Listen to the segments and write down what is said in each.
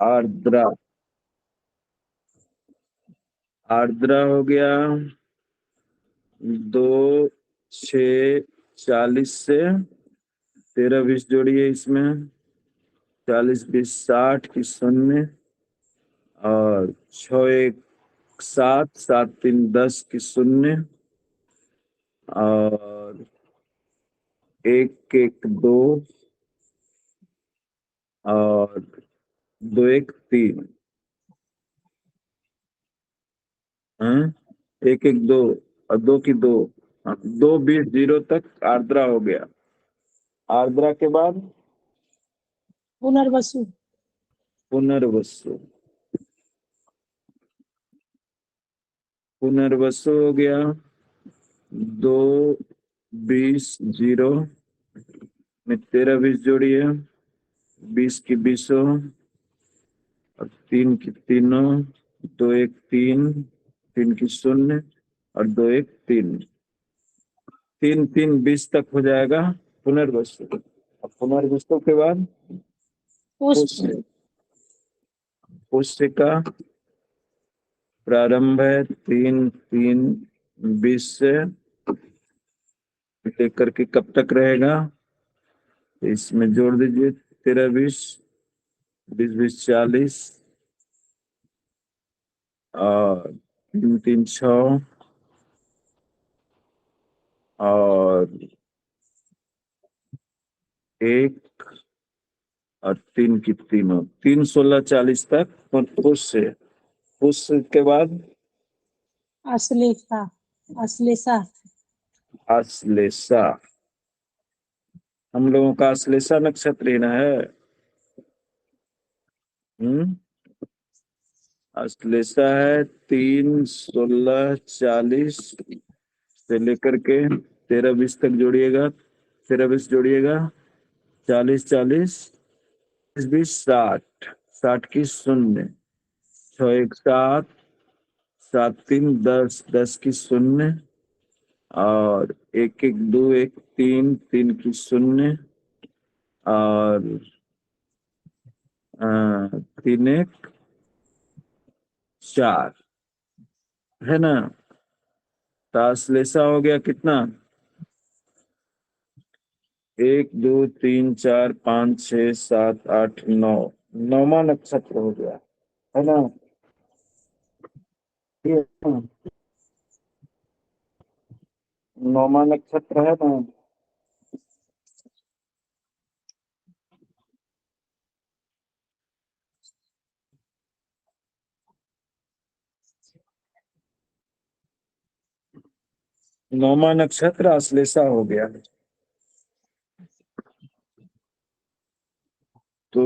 आर्द्रा। आर्द्रा हो गया 2 6 40 से 13 20 जोड़िए इसमें। 40 20 60 की 0 और 6 1 7 7 3 10 की 0 और 1 1 2 और 2 1 3। हाँ, 1 1 2 और 2 की 2। हाँ, 2 20 0 तक आर्द्रा हो गया। आर्द्रा के बाद पुनर्वसु। पुनर्वसु। पुनर्वसु हो गया 2 20 0 में 13 20 जोड़िए। 20 की 20 और 3 की 3। 2 1 3 3 की 0 और 2 1 3। 3 3 20 तक हो जाएगा पुनर्वसु। और पुनर्वसु के बाद पुष्य। पुष्य का प्रारंभ है 3 3 20 से लेकर के कब तक रहेगा, तो इसमें जोड़ दीजिए 13 20 20 20 40 और 3 3 6 और 1 और 3 की 3। 3 16 40 तक पुष्य। पुष्य के बाद अश्लेषा। अश्लेषा। आश्लेषा। हम लोगों का आश्लेषा नक्षत्र ही ना है। आश्लेषा है 3 16 40 से लेकर के 13 20 तक जोड़िएगा। 13 20 जोड़िएगा 40 40 20 60 60 की 0। 6 1 7 7 3 10 10 की 0 और 1 1 2 1 3 3 की 0 और 3 1 4 है ना। ताश्लेषा हो गया कितना 1 2 3 4 5 6 7 8 9। 9वां नक्षत्र हो गया है ना। ये 9वां नक्षत्र है ना। नौवां नक्षत्र आश्लेषा हो गया। तो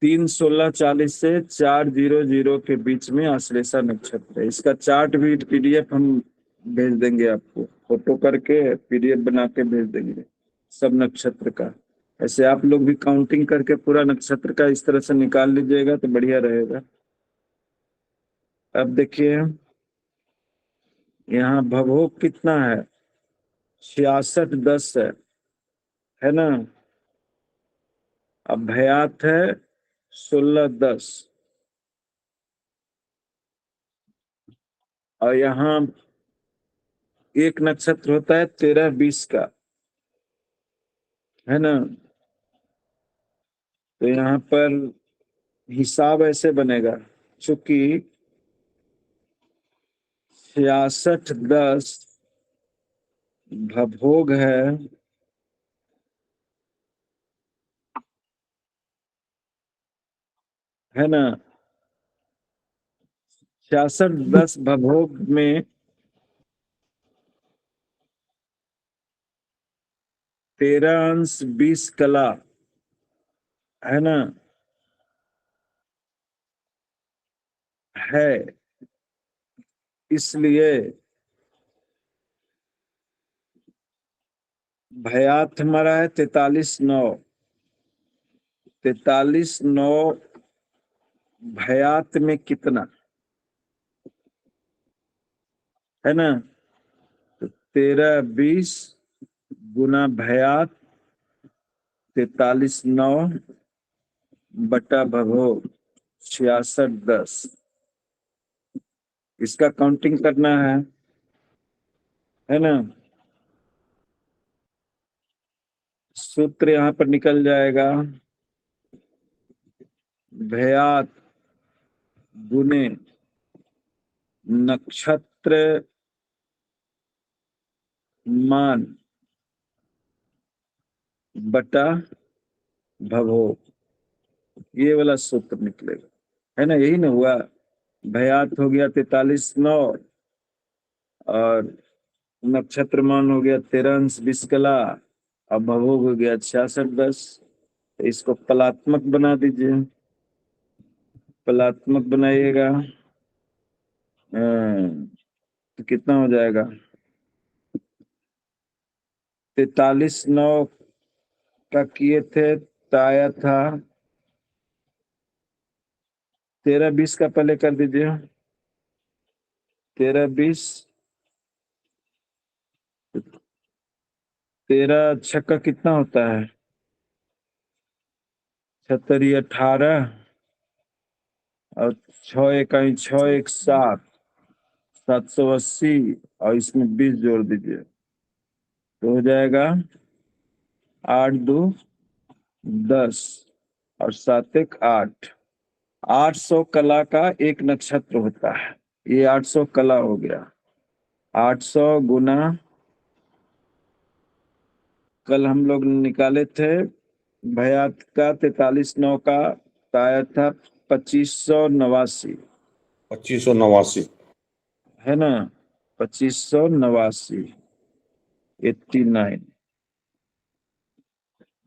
3 16 40 से 4 0 0 के बीच में आश्लेषा नक्षत्र है। इसका चार्ट भी पीडीएफ हम भेज देंगे आपको, फोटो करके पीडीएफ बना के भेज देंगे सब नक्षत्र का। ऐसे आप लोग भी काउंटिंग करके पूरा नक्षत्र का इस तरह से निकाल लीजिएगा तो बढ़िया रहेगा। अब देखिए यहाँ भवोग कितना है 66 10 है ना। अब भयात है 16 10 और यहाँ एक नक्षत्र होता है 13 20 का है ना। तो यहाँ पर हिसाब ऐसे बनेगा चूंकि 66 10 भोग है ना। 66 10 भभोग में 13 अंश 20 कला है ना है। इसलिए भयात हमारा है 43 9। 43 9 भयात में कितना है ना। तो 13 20 गुना भयात 43/9 बटा भगोग 66/10। इसका काउंटिंग करना है ना। सूत्र यहाँ पर निकल जाएगा, भयात गुने नक्षत्र मान बटा भगोग, ये वाला सूत्र निकलेगा, है ना। यही ना हुआ, भयात हो गया 43/9 और नक्षत्र मान हो गया 13 अंश 20 कला, अब भगोग हो गया 66/10। इसको कलात्मक बना दीजिए, कलात्मक बनाइएगा। तो कितना हो जाएगा, 43/9 का किए थे तो आया था 13-20 का, पहले कर दीजिए 13-20, 13 कितना होता है, 76 18 और 6 1 7, 780 और इसमें 20 जोड़ दीजिए तो हो जाएगा 8 2 10 और 7 1 8। 800 कला का एक नक्षत्र होता है, ये 800 कला हो गया। 800 गुना, कल हम लोग निकाले थे भयात का 43/9 का, तो आया था 2589, 2589। है ना, 2589 89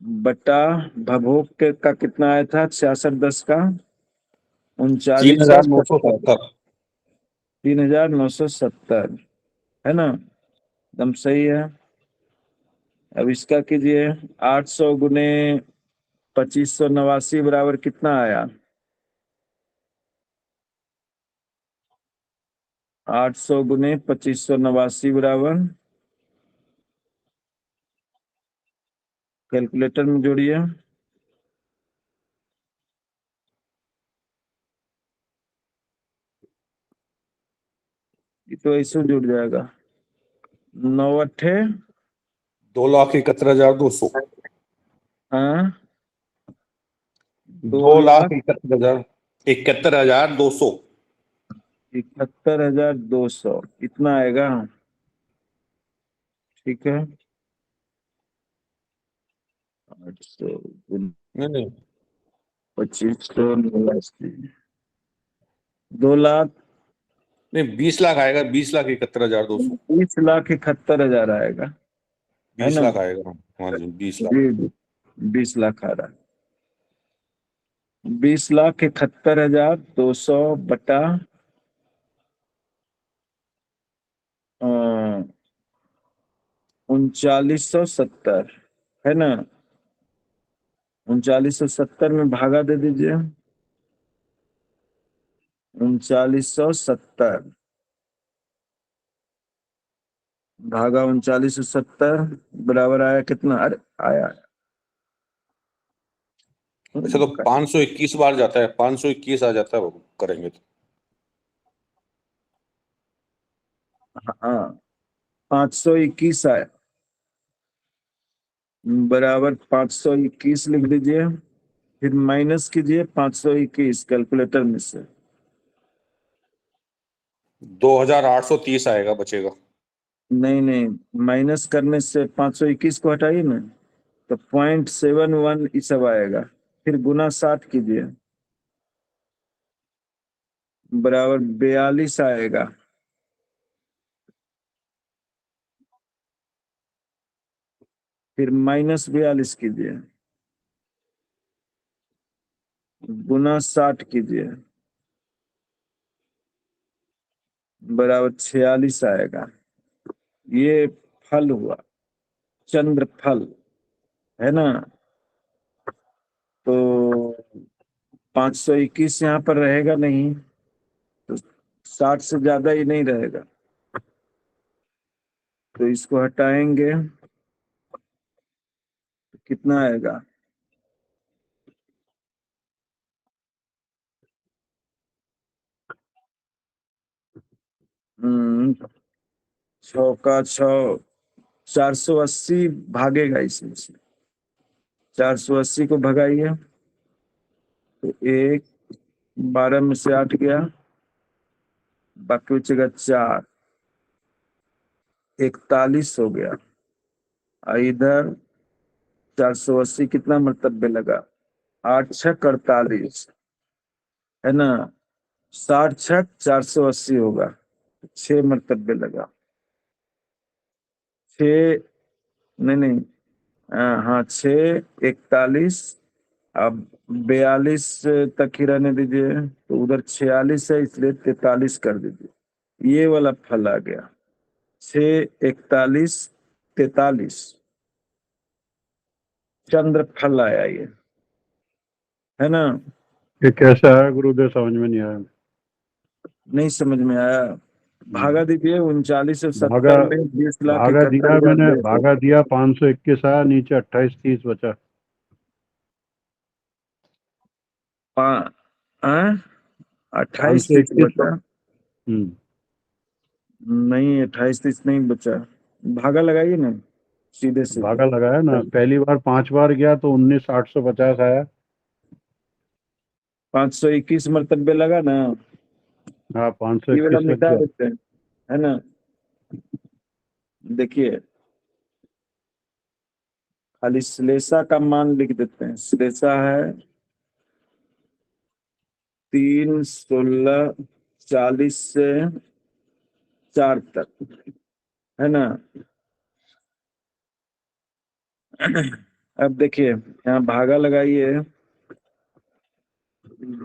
बटा भभोग के का कितना आया था 66/10 का 3970, 3970। 3970, है ना, एकदम सही है। अब इसका कीजिए, 800 गुने 2589 बराबर कितना आया, 800 गुने 2589 बराबर, कैलकुलेटर में जोड़िए, ये तो ऐसे जुड़ जाएगा, 9 अट्ठे 2,71,200। हाँ, 2,71,000 71,200। 2,71,200 इतना आएगा, ठीक है। 800 नहीं 2589, 2 लाख, नहीं, 20 लाख आएगा, 20,71,200। 20,71,000 आएगा, है 20 ना। लाख आएगा, हाँ जी, 20 लाख। जी, 20 लाख आ रहा है, 20,71,200 बटा 3970, है ना। 3970 में भागा दे दीजिए, 3970 भागा 3970 बराबर आया कितना, अरे आया, अच्छा, तो 521 बार जाता है, 521 आ जाता है वो करेंगे तो। हाँ, 521 आया, बराबर 521 लिख दीजिए, फिर माइनस कीजिए 521 कैलकुलेटर में से, 2,830 आएगा, बचेगा। नहीं नहीं, माइनस करने से 521 को हटाइए ना, तो 0.71 ये सब आएगा, फिर गुना 60 कीजिए, बराबर 42 आएगा, फिर -42 कीजिए, गुना 60 कीजिए, बराबर 46 आएगा। ये फल हुआ, चंद्र फल, है ना। तो 521 यहाँ पर रहेगा नहीं, तो 60 से ज्यादा ही नहीं रहेगा, तो इसको हटाएंगे कितना आएगा? छः का 6, 480 भागेगा इसमें से। 480 को भगाइए तो 1, 12 में से 8 गया, बाकी बचेगा 4, 41 हो गया। और इधर 480 कितना मर्तबे लगा? 8 छक 48 है ना, 60 छक 480 होगा, 6 मर्तबे लगा। 6 नहीं नहीं, हाँ 6, 41, अब 42 तक ही रहने दीजिए, तो उधर 46 है इसलिए 43 कर दीजिए। ये वाला फल आ गया 6, 41, 43 चंद्र फल आया ये, है ना? ये कैसा है गुरुदेव, समझ में नहीं आया। नहीं समझ में आया? भागा दीजिए 39 और भागा 70 में 20 लाख भागा 71 दिया हजार मैंने, दे। भागा दिया 521 आया, नीचे 28 30 बचा। 28 30 521। बचा? नहीं 28 30 नहीं बचा, भागा लगाइए ना सीधे सीधे। भागा लगाया ना, पहली बार 5 बार गया तो 19,850 आया। 521 मरतबे लगा ना, हाँ ये वाला 521 लग मिटा गया। देते हैं, है ना? देखिए खाली श्लेषा का मान लिख देते हैं। श्लेषा है 3, 16, 40 से 4 तक, है ना? अब देखिए यहाँ भागा लगाइए,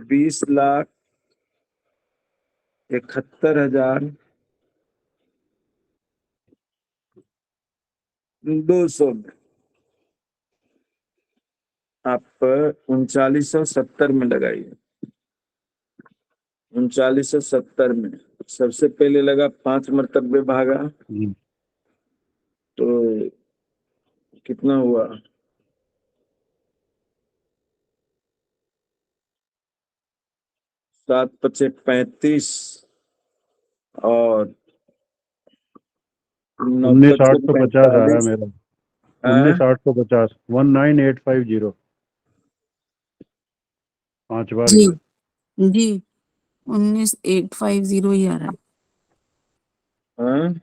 20,71,200 में आप 3970 में लगाइए। 3970 में सबसे पहले लगा 5 मरतबे भागा, तो कितना हुआ? 7 पचे 35 और 9 पचे 19,850 आया 45। मेरा। 19,850 19,850 5 बार जी गया। जी 19,850 ही आ रहा है हाँ?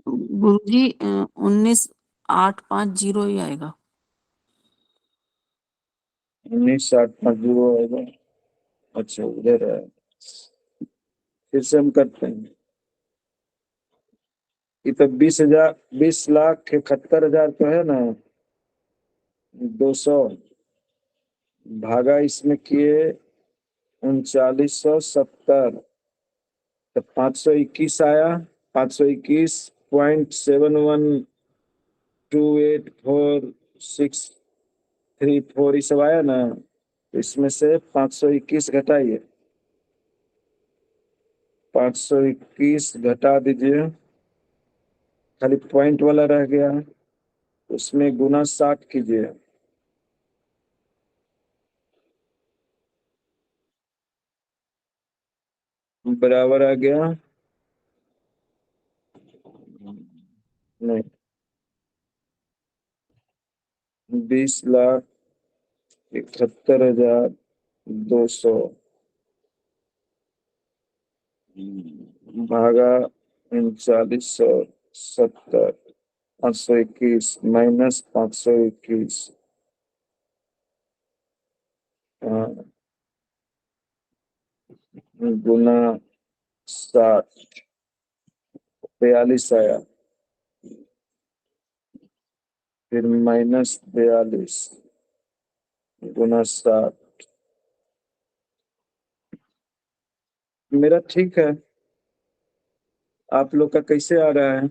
गुरुजी। 19,850 ही आएगा। 19,850 आएगा। अच्छा उधर है, फिर से हम करते हैं। ये तो 20,71,000 तो है ना, 200 भागा इसमें किए 3970, तो 521 आया। 521.71284634 ये सब आया ना, तो इसमें से 521 घटाइए, 521 घटा दीजिए, खाली पॉइंट वाला रह गया, उसमें गुना 60 कीजिए, बराबर आ गया, नहीं 20,71,200 भागा 3970, 521 माइनस 521, गुना 60, 42 आया, फिर माइनस 42 गुना 60। मेरा ठीक है, आप लोग का कैसे आ रहा है?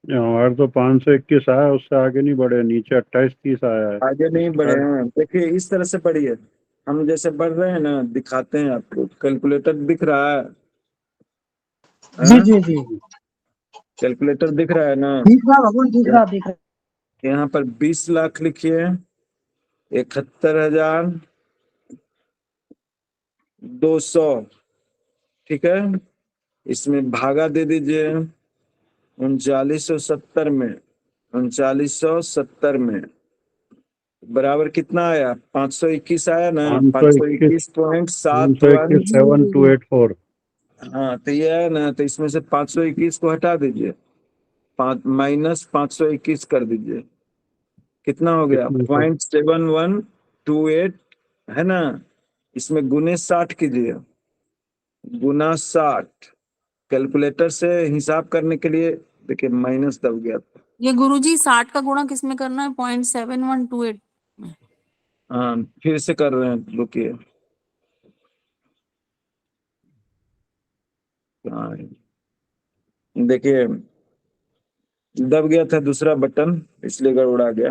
हमारे तो 521 आया, उससे आगे नहीं बढ़े, नीचे 28 30 आया है। आगे नहीं बढ़े हैं? देखिए इस तरह से बढ़िए, हम जैसे बढ़ रहे हैं ना, दिखाते हैं आपको। कैलकुलेटर दिख रहा है? जी हाँ? जी जी कैलकुलेटर दिख रहा है ना? दिख रहा भगवान, दिख रहा दिख रहा। यहाँ पर 20 लाख लिखिए, 71,200, ठीक है। इसमें भागा दे दीजिए 3970 में, 3970 में बराबर कितना आया? 521 आया ना, 521 521.71। 7284। हाँ तो ये है ना, तो इसमें से 521 को हटा दीजिए, -521 कर दीजिए, कितना हो गया? कितने का? 0.7128 है ना। इसमें गुने 60 कीजिए, गुना 60। कैलकुलेटर से हिसाब करने के लिए देखिए माइनस दब गया था। ये गुरुजी 60 का गुणा किसमें करना है? 0.7128 में। हाँ फिर से कर रहे हैं, रुकिए। हाँ, देखिए दब गया था दूसरा बटन, इसलिए गड़बड़ा गया।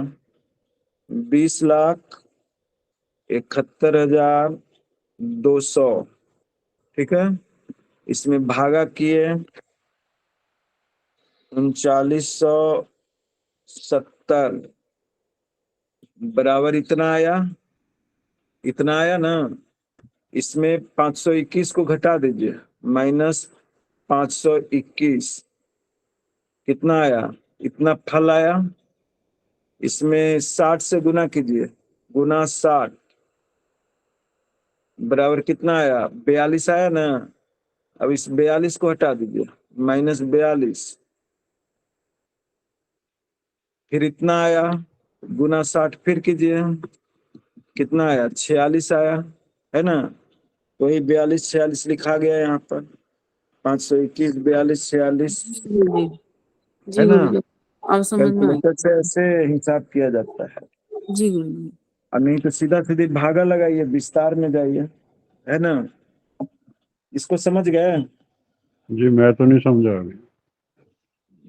20,71,200, ठीक है। इसमें भागा किए 3970 बराबर इतना आया, इतना आया ना। इसमें 521 को घटा दीजिए, -521, कितना आया? इतना फल आया। इसमें 60 से गुना कीजिए, गुना 60 बराबर कितना आया? 42 आया ना। अब इस 42 को हटा दीजिए, -42, फिर इतना आया, गुना 60 फिर कीजिए, कितना आया? 46 आया, है ना। वही 42 46 लिखा गया यहाँ पर, 521 42 46, जी है ना। गुरुजी, अब समझ में आई। कैलकुलेटर से ऐसे हिसाब किया जाता है, जी गुरुजी। और नहीं तो सीधा सीधी भागा लगाइए, विस्तार में जाइए, है ना। इसको समझ गए? जी मैं तो नहीं समझा अभी।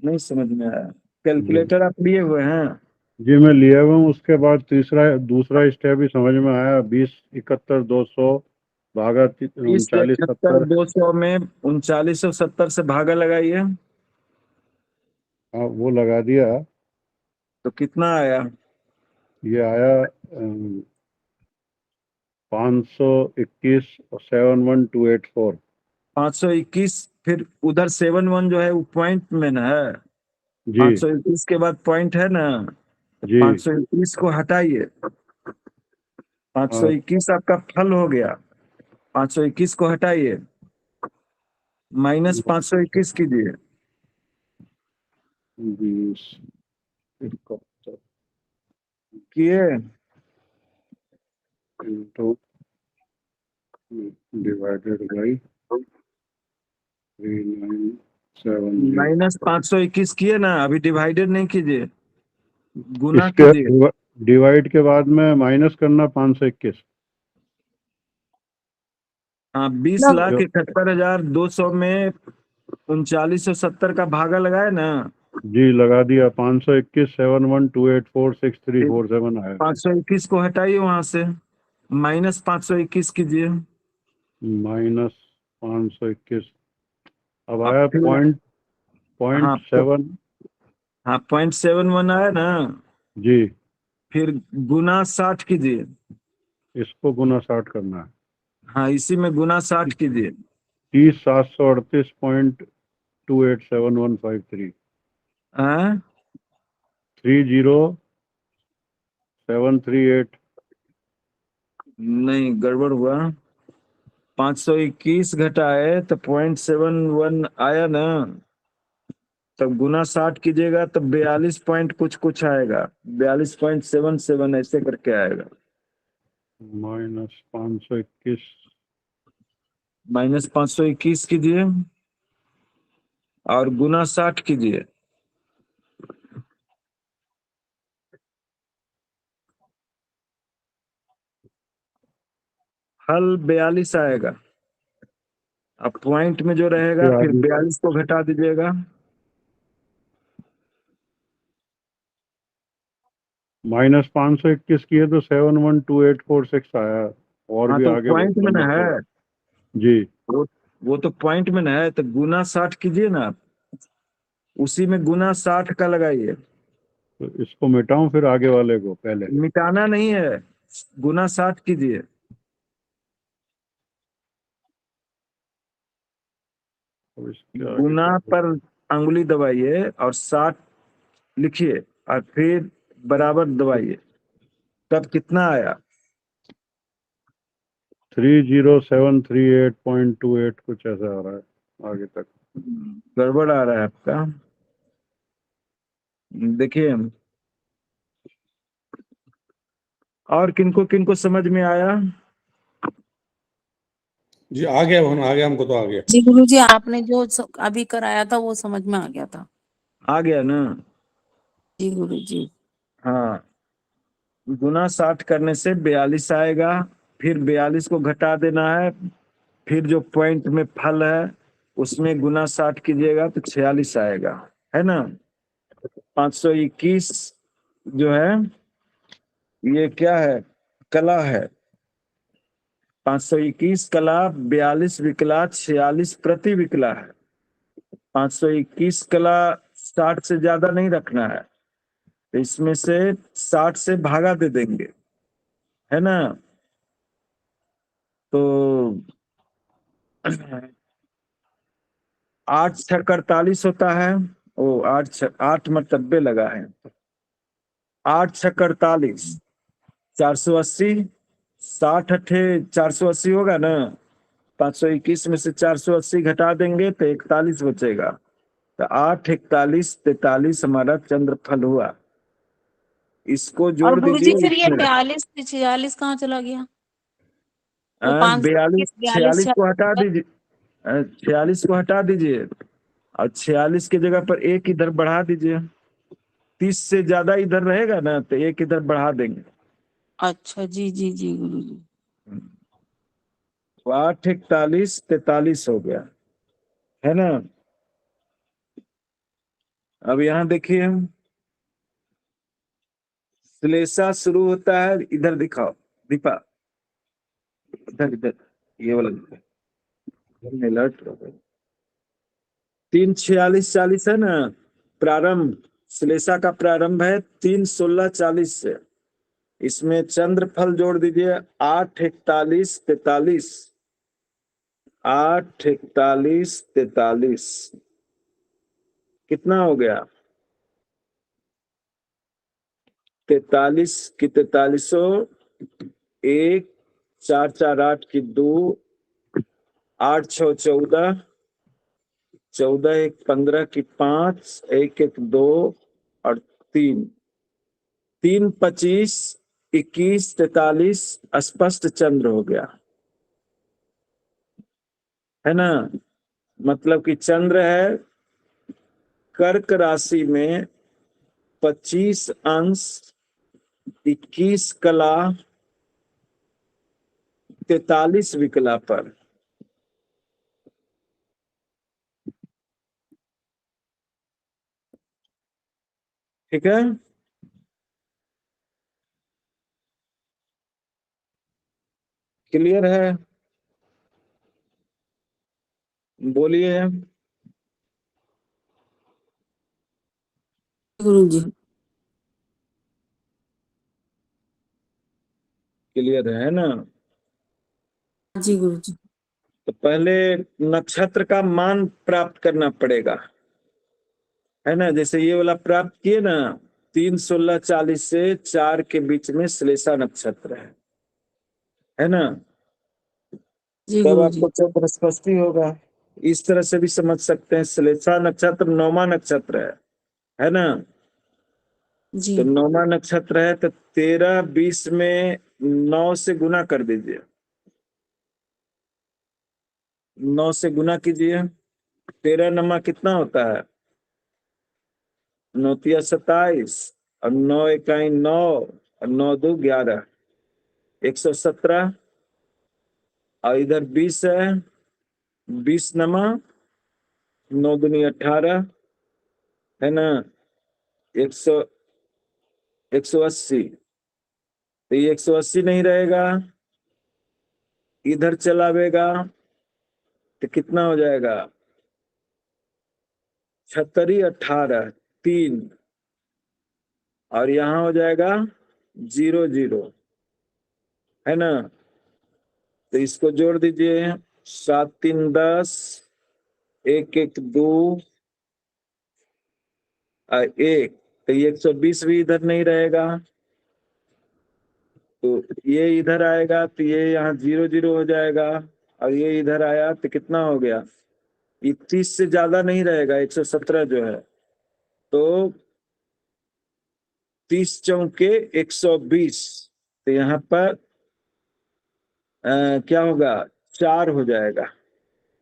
नहीं समझ में आया? जी कैलकुलेटर आप लिए हुए हैं? जी मैं लिया हुआ हूँ। उसके बाद दूसरा स्टेप भी समझ में आया। 20,71,200 भागा 3970। 20,71,200 में 3970 से भागा लगाइए, हाँ वो लगा दिया। तो कितना आया? ये आया 521,71,284। 521, फिर उधर 71 जो है वो पॉइंट में ना है। जी 521 के बाद पॉइंट है ना, तो जी 521 को हटाइए। 521 आपका फल हो गया, 521 को हटाइए, -521 कीजिए। 20,71 किए? into divided by 3970। -521 किए ना, अभी डिवाइडेड नहीं कीजिए, गुना इसके कीजिए। डिवाइड के बाद में माइनस करना 521। हाँ, 20,71,200 में 3970 का भागा लगाए ना। जी लगा दिया। 521,71,284,6,347 आया। 521 को हटाइए वहां से, -521 कीजिए। -521 अब अब आया फिर, हाँ 0.7। हाँ 0.71 आया ना। जी फिर गुना 60 कीजिए। इसको गुना 60 करना है। हाँ इसी में गुना 60 कीजिए। 30,738,287,153। हाँ 30,738। नहीं, गड़बड़ हुआ। 521 घटाए तो 0.71 आया ना, तब गुना 60 कीजिएगा तो 42 पॉइंट कुछ कुछ आएगा, 42.77 ऐसे करके आएगा। -521 -521 कीजिए और गुना 60 कीजिए, हल 42 आएगा। अब पॉइंट में जो रहेगा फिर 42 को घटा दीजिएगा, -521 किए तो 71,2,846 आया। और हाँ भी तो आगे पॉइंट में ना बनना है, पड़ेगा। जी वो वो तो पॉइंट में ना है, तो गुना 60 कीजिए ना आप, उसी में गुना 60 का लगाइए। तो इसको मिटाऊं फिर आगे वाले को पहले? मिटाना नहीं है, गुना 60 कीजिए। अब इसके आगे गुना क्या? पर अंगुली दबाइए और 60 लिखिए और फिर बराबर दबाइए। तब कितना आया? 30738.28 कुछ ऐसा आ रहा है आगे तक। गड़बड़ आ रहा है आपका। देखिए, और किनको किनको समझ में आया? जी आ गया भगवान, आ गया, हमको तो आ गया। जी गुरुजी, आपने जो अभी कराया था वो समझ में आ गया था। आ गया ना? जी गुरुजी। हाँ, गुना 60 करने से 42 आएगा, फिर 42 को घटा देना है, फिर जो पॉइंट में फल है उसमें गुना 60 कीजिएगा तो 46 आएगा, है ना? 521 जो है ये क्या है? कला है। 521 कला, 42 विकला, 46 प्रति विकला है। 521 कला 60 से ज्यादा नहीं रखना है, तो इसमें से 60 से भागा दे देंगे, है ना? तो 8 छक 48 होता है। ओ 8 मरतब्बे लगा है। 8 छक 48, 480, 60 अठे 480 होगा ना? 521 में से 480 घटा देंगे तो 41 बचेगा। तो 8 41 43 हमारा चंद्रफल हुआ। इसको और जोड़ गुरुजी दीजिए फिर ये इसमें। 42 से 46 कहाँ चला गया? वो 42 521 46 42 को हटा दीजिए। 46 को हटा दीजिए और 46 की जगह पर एक इधर बढ़ा दीजिए। 30 से ज्यादा इधर रहेगा ना तो एक इधर बढ़ा देंगे। अच्छा जी जी जी गुरुजी। तो 8 41 43 हो गया, है ना? अब यहाँ देखिए, श्लेषा शुरू होता है, इधर दिखाओ दीपा, इधर इधर, ये वाला दिखाओ। अलर्ट हो गए। 3 46 40 है ना प्रारंभ? श्लेषा का प्रारंभ है 3 16 40 से। इसमें चंद्रफल जोड़ दीजिए 8 41 43। 8 41 43 कितना हो गया? 43 की 4300, 1 4 4 8 की 2, 8 6 14, 14 1 15 की 5, 1 1 2 और 3, 3 25 21 43 स्पष्ट चंद्र हो गया, है ना? मतलब कि चंद्र है कर्क राशि में 25 अंश 21 कला 43 विकला पर। ठीक है? क्लियर है? बोलिए। गुरुजी। क्लियर है ना? जी गुरुजी। तो पहले नक्षत्र का मान प्राप्त करना पड़ेगा, है ना? जैसे ये वाला प्राप्त किए ना, 3 16 40 से 4 के बीच में श्लेषा नक्षत्र है ना? जी तब गुरुजी। आपको चंद्र स्पष्टि होगा। इस तरह से भी समझ सकते हैं, श्लेषा नक्षत्र 9वां नक्षत्र है ना? जी तो 9वां नक्षत्र है तो 13 20 में 9 से गुना कर दीजिए। 9 से गुना कीजिए। 13 नमा कितना होता है? 9 तिया 27 और 9 इकाई 9 और 9 दो 11, 117। और इधर 20 है, 20 नमा 9 दूनी 18, है ना? 100 180। तो ये 180 नहीं रहेगा, इधर चलावेगा तो कितना हो जाएगा? 76 18 3, और यहाँ हो जाएगा 0 0, है ना। तो इसको जोड़ दीजिए, 7 3 10, 1 1 2 1, तो ये 120 भी इधर नहीं रहेगा, तो ये इधर आएगा तो ये यहाँ 0 0 हो जाएगा, और ये इधर आया तो कितना हो गया, ये 30 से ज्यादा नहीं रहेगा, 117 जो है, तो 30 चौके 120, तो यहाँ पर क्या होगा, 4 हो जाएगा,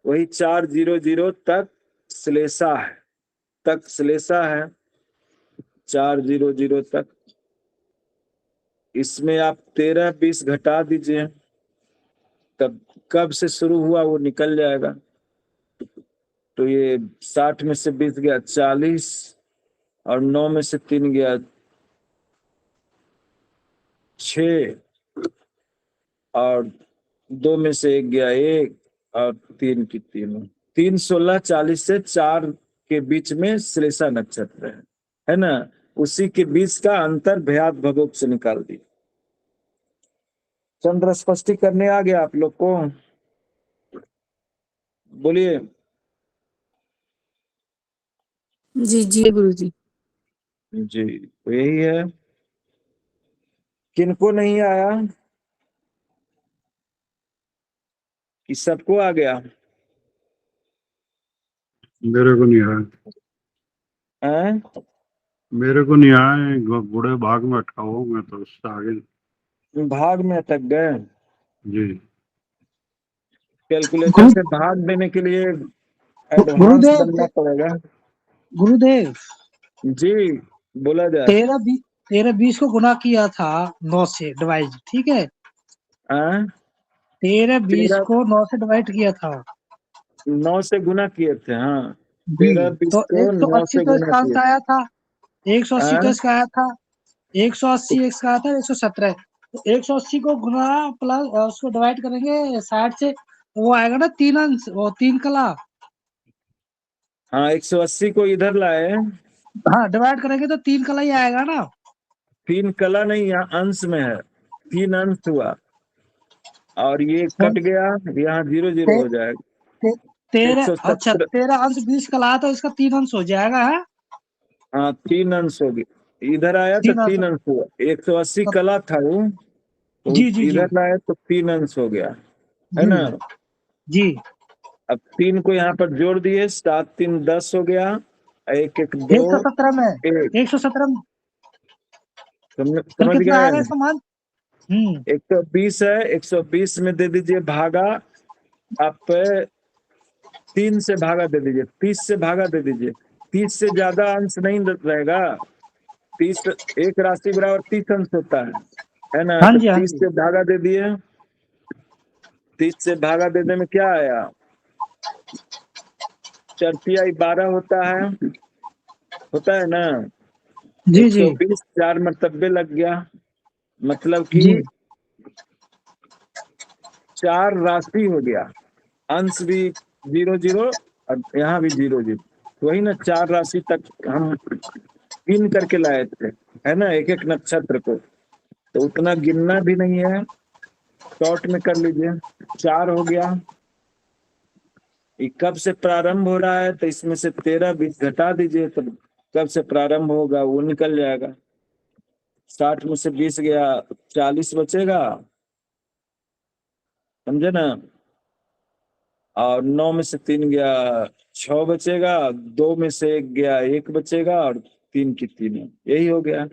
वही 4 0 0 तक श्लेषा है, 4 0 0 तक। इसमें आप 13 20 घटा दीजिए, तब कब से शुरू हुआ वो निकल जाएगा। तो ये 60 में से 20 गया 40, और 9 में से 3 गया 6, और 2 में से 1 गया 1, और 3 की 3 16 40 से 4 के बीच में श्लेषा नक्षत्र है ना, उसी के बीच का अंतर भयात भगोक से निकाल दी। चंद्र स्पष्टी करने आ गया आप लोग को, बोलिए। जी जी गुरुजी। जी तो यही है, किनको नहीं आया कि सबको आ गया? मेरे को नहीं आया, हैं? मेरे को नहीं आया, बूढ़े भाग में अटका हुआ मैं तो, उससे आगे। भाग में अटक गए? जी कैलकुलेटर से भाग देने के लिए एडवांस गुरुदेव बनना पड़ेगा। गुरुदेव जी बोला जाए। 13 20 को गुना किया था 9 से डिवाइड, ठीक है। हाँ? 13 20 13 को 9 से डिवाइड किया था 9 से गुना किए थे, हाँ। जी। 13 20 तो को 9 180 से तो गुना इसका किए। अंक आया था, 180 तो हाँ? इसका आया था, 180 इसका आया था 117। तो 180 को गुना प्लस उसको डिवाइड करेंगे 60 से, वो आएगा ना 3 अंश, वो 3 कला। हाँ 180 को इधर लाए, हाँ डिवाइड करेंगे तो 3 कला ही आएगा ना। 3 कला नहीं, यहाँ अंश में है, 3 अंश हुआ, और ये कट गया, यहाँ 0 0 हो जाएगा। 13, अच्छा 117, 13 अंश 20 कला है तो इसका 3 अंश हो जाएगा, है। हाँ 3 अंश हो गया, इधर आया तो 3 अंश 3 अंश हुआ, 180 कला था वो, तो जी जी जी इधर लाए तो 3 अंश हो गया, है जी ना। जी। अब 3 को यहाँ पर जोड़ दिए, 7 3 10 हो गया, 1 1 2 117 में 1, 117 में फिर समझ कितना गए। आएगा इसका मान? 120 है, 120 में दे दीजिए भागा, आप 3 से भागा दे दीजिए, 30 से भागा दे दीजिए, 30 से ज्यादा अंश नहीं रहेगा, 30 एक राशि बराबर 30 अंश होता है ना। हाँ तो जी हाँ 30 जी। से भागा दे दिए, 30 से भागा देने में क्या आया, 4 तिहाई 12 होता है ना। जी जी 120 4 मरतबे लग गया, मतलब कि जी 4 राशि हो गया, अंश भी 0 0 और यहाँ भी 0 0, वही ना 4 राशि तक हम गिन करके लाए थे, है ना, एक एक नक्षत्र को, तो उतना गिनना भी नहीं है, शॉर्ट में कर लीजिए, 4 हो गया। ये कब से प्रारंभ हो रहा है, तो इसमें से 13 20 घटा दीजिए, तो कब से प्रारंभ होगा वो निकल जाएगा। 60 में से 20 गया 40 बचेगा, समझे ना, और 9 में से 3 गया 6 बचेगा, 2 में से 1 गया 1 बचेगा, और 3 की 3 है, यही हो गया।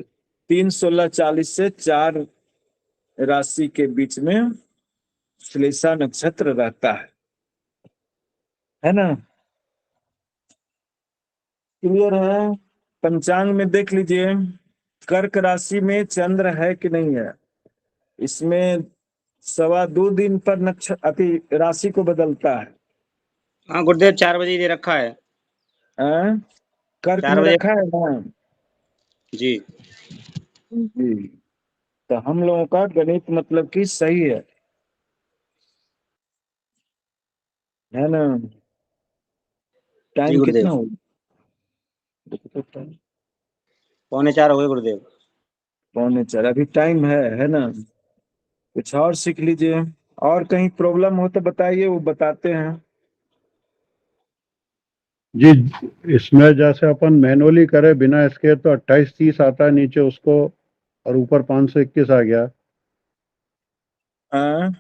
3 16 40 से 4 राशि के बीच में श्लेषा नक्षत्र रहता है ना। क्लियर है? पंचांग में देख लीजिए, कर्क राशि में चंद्र है कि नहीं है, इसमें 2.25 दिन पर नक्षत्र अति राशि को बदलता है। हाँ गुरुदेव 4 बजे दे रखा है। हाँ? कर्क 4 में बजे। रखा है ना। जी जी, तो हम लोगों का गणित मतलब कि सही है ना। जी टाइम गुरुदेव, कितना हो, 3:45 हो गए गुरुदेव। पौने 4 अभी टाइम है ना? कुछ और सीख लीजिए। और कहीं प्रॉब्लम हो तो बताइए, वो बताते हैं। जी, इसमें जैसे अपन मैनुअली करे बिना इसके तो 28-30 आता है नीचे उसको, और ऊपर 521 आ गया। हाँ,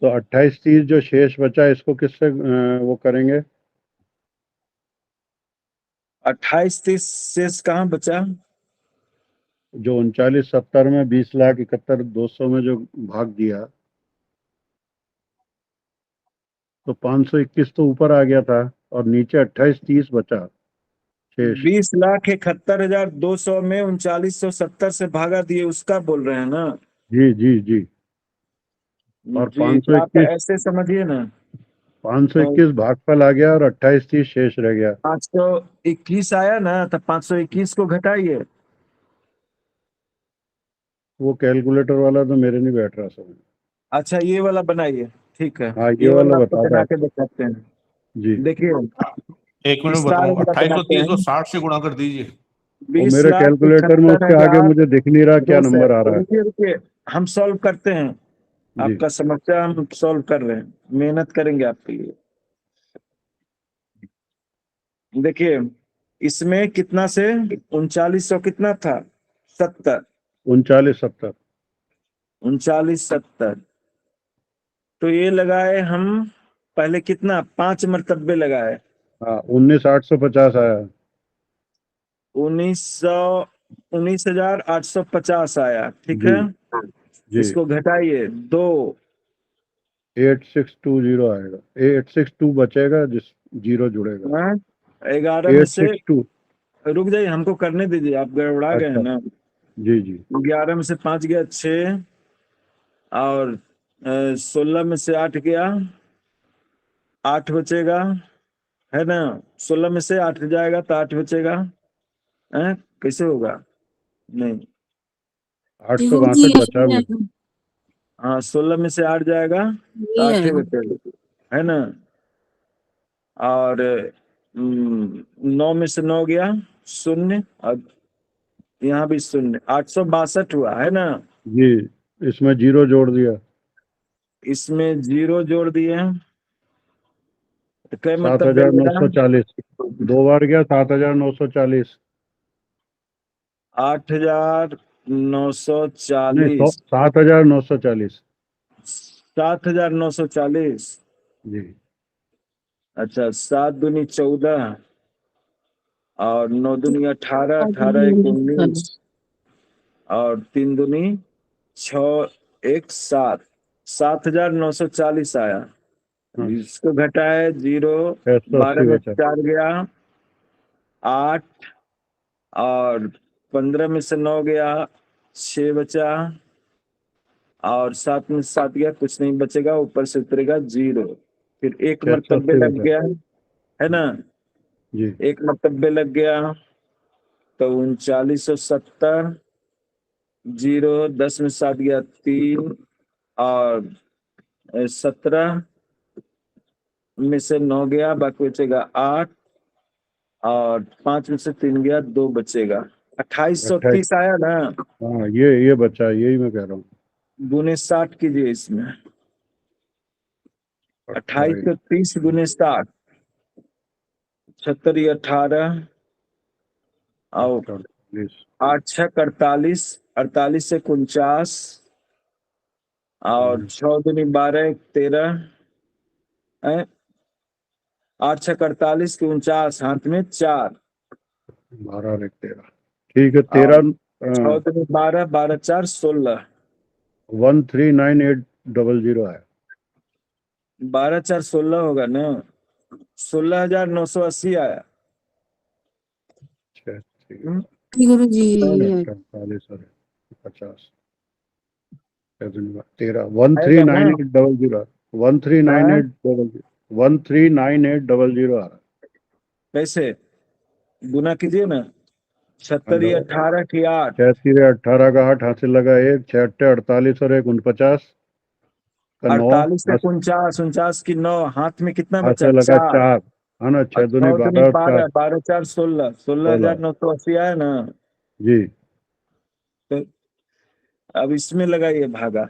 तो 28-30 जो शेष बचा इसको किससे वो करेंगे? 28-30 शेष कहाँ बचा? जो 39-70 में 20,71,200 में जो भाग दिया, तो 521 तो ऊपर आ गया था और नीचे 28-30 बचा शेष। 20,71,200 में 3970 से भागा दिए, उसका बोल रहे हैं ना? जी जी जी। और जी, तो आप 521 ऐसे समझिए ना। 521 भागफल आ गया और 28-30 शेष रह गया। 521 आया ना, तो 521 को घटाइए। वो कैलकुलेटर वाला तो मेरे नहीं बैठ रहा समझ। अच्छा, ये वाला बनाइए। ठीक है, हाँ, ये ये वाला वाला आपको बता बना रहा के दिखाते हैं। जी। देखिए, एक मिनट विस्तार बताओ, वाला बनाते 2830 को हैं। 60 से गुणा कर दीजिए। वो बीस मेरे लाख कैलकुलेटर में इकहत्तर उसके आगे हजार मुझे दिख नहीं रहा क्या दो सौ नंबर आ रहा है। रुपये रुपये हम सॉल्व करते हैं। जी आपका समस्या हम सॉल्व कर रहे हैं, मेहनत करेंगे आपके लिए। देखिए, इसमें कितना से 3900 कितना था? 70। 39-70। 3970। तो ये लगाए हम पहले कितना, 5 मरतबे लगाए। हाँ, 19,850 आया। 19,850 आया, ठीक जी है। जी। इसको घटाइए 2। 8620 आएगा। 862 बचेगा, जिस जीरो जुड़ेगा। 11 में से 862। रुक जाइए, हमको करने दीजिए, आप गड़बड़ा गए हैं अच्छा। ना। जी जी 11 में से 5 गया 6, और 16 में से 8 गया 8 बचेगा, है ना? 16 में से 8 जाएगा तो 8 बचेगा। कैसे होगा? नहीं, ये गुरुजी 862 बचा यही हुआ। है, हाँ, 16 में से 8 जाएगा तो यही 8 ही है। बचेगा, है ना? और 9 में से 9 गया शून्य, और यहाँ भी शून्य, 862 हुआ, है ना? जी, इसमें जीरो जोड़ दिया। इसमें जीरो जोड़ दिए, तो कई सात मतलब हजार नौ मिलेगा? सौ चालीस 2 बार गया, 7,940। नहीं, 8,940। 7,940। 7,940। जी अच्छा, 7 दूनी 14, और 9 दूनी 18, 18 एक 19, और 3 दूनी 6, 1 7। 7,940 आया। हाँ, इसको घटाए 0। 12 680 में बचा। 4 गया 8, और 15 में से 9 गया 6 बचा, और 7 में 7 गया, कुछ नहीं बचेगा, ऊपर से उतरेगा 0। फिर एक मरतबे 680 लग बचा। गया, है ना? जी एक मरतबे लग गया, तो 3970। 0, 10 में 7 गया 3, और 17 में से 9 गया, बाकी बचेगा 8, और 5 में से 3 गया 2 बचेगा। 28। 2830 आया ना? हाँ, ये बचा, यही मैं कह रहा हूँ। गुने 60 कीजिए इसमें। 28। 2830 गुने 60, 76 18, और 48। 8 6 48, 48 से 49, और 6 दूनी 12 13, 8 6 48 के 49, हाथ में 4, 12 एक 13। ठीक है, और 13। 6 दूनी 12, 12 4 16। 139800 आया। 12 4 16 होगा ना? 16,980 आया। छः ठीक हम्म, जी गुरुजी यही है। है। 48 और 50। 13 वन थ्री आएगा ना? नाइन एट डबल जीरो 139800 139800 आ रहा है। कैसे गुना कीजिए ना? 76 18 की 8, 6 18 का 8 हासिल लगा, 1 6 8 48 और 1 49 का 9 48 से 49, 49 की 9, हाथ में कितना हाथ बचा? से लगा 4, 4, है ना? और 6 दूनी 6 दूनी 12 और 4 12, 12 4 16, 16। 16,980 आया ना? जी तो अब इसमें लगाइए भागा,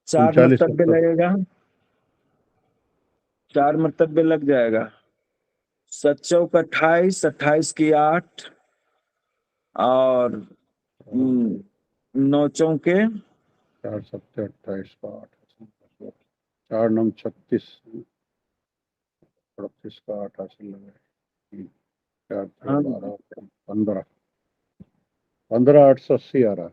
4 39 मर्तबे 70 लगेगा, 4 मर्तबे लग जाएगा। 7 चौक 28, 28 की 8 और 9 चौके 4 7 28 का 8 4 9 36 38 का 8 हासिल लगे 4 हाँ 12 15 15 880 आ रहा है।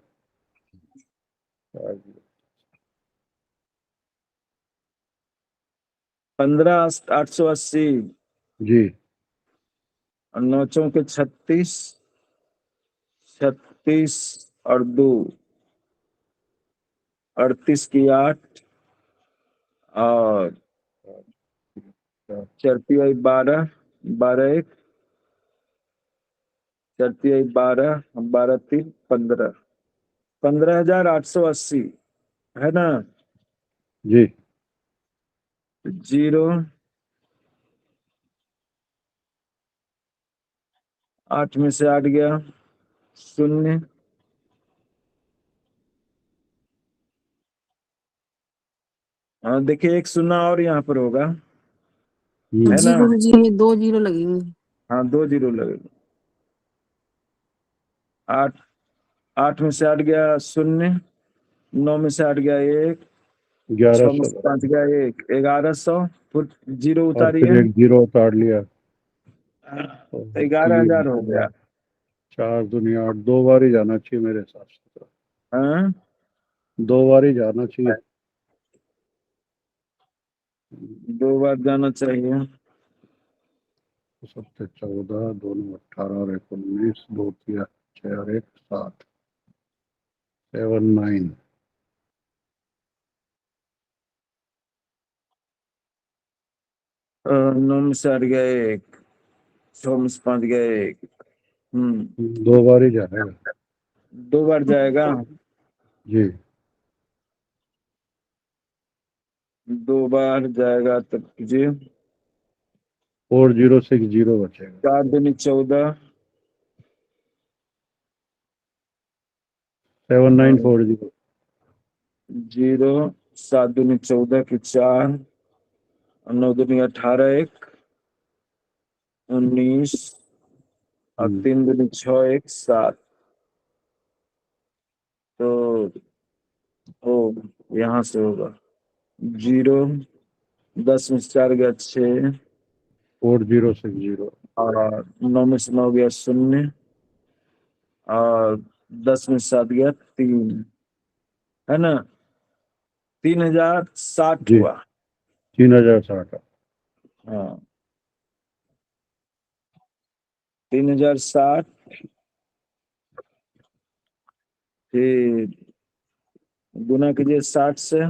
15,880 जी और 9 चौके 36, 36 और 2 38 की 8 और 4 तिहाई 12, 12 1 4 तिहाई 12, 12 3 15, 15,880 है ना। जी 0 8 में से 8 गया 0, हाँ देखिए एक 0 और यहाँ पर होगा, तो है ना। जीरो जी 2 जीरो लगेंगे। हाँ 2 0 लगेगा। 8 8 में से 8 गया 0, 9 में से 8 गया 1, 6 में 1100 से 5 गया 1, 1100 फिर 0 और फिर उतारिए, एक 0 उतार लिया तो 11,000 हो गया। 4 दुनिया 8 2 बार ही जाना चाहिए मेरे हिसाब से तो। हाँ 2 बार ही जाना चाहिए। 2 बार जाना चाहिए। 7 14 2 18 और 1 19 2 3 6 और 1 7 7 9 9 में से 8 गया 1, 6 में से 5 गया 1, 2 बार ही जाएगा 2 बार जाएगा। जी 2 बार जाएगा तब कीजिए। 4060 बचेगा 4 दूनी 14, 7940 0 7 दूनी 14 की 4 और 9 दूनी 18 1 19 और 3 दूनी 6 1 7 तो हो यहाँ से होगा 0 10 में से 4 गया 6 4060 और 9 में से 9 गया 0 और 10 में से 7 गया 3, है ना। 3060 जी हुआ। 3060 हाँ 3060 फिर गुना कीजिए 60 से,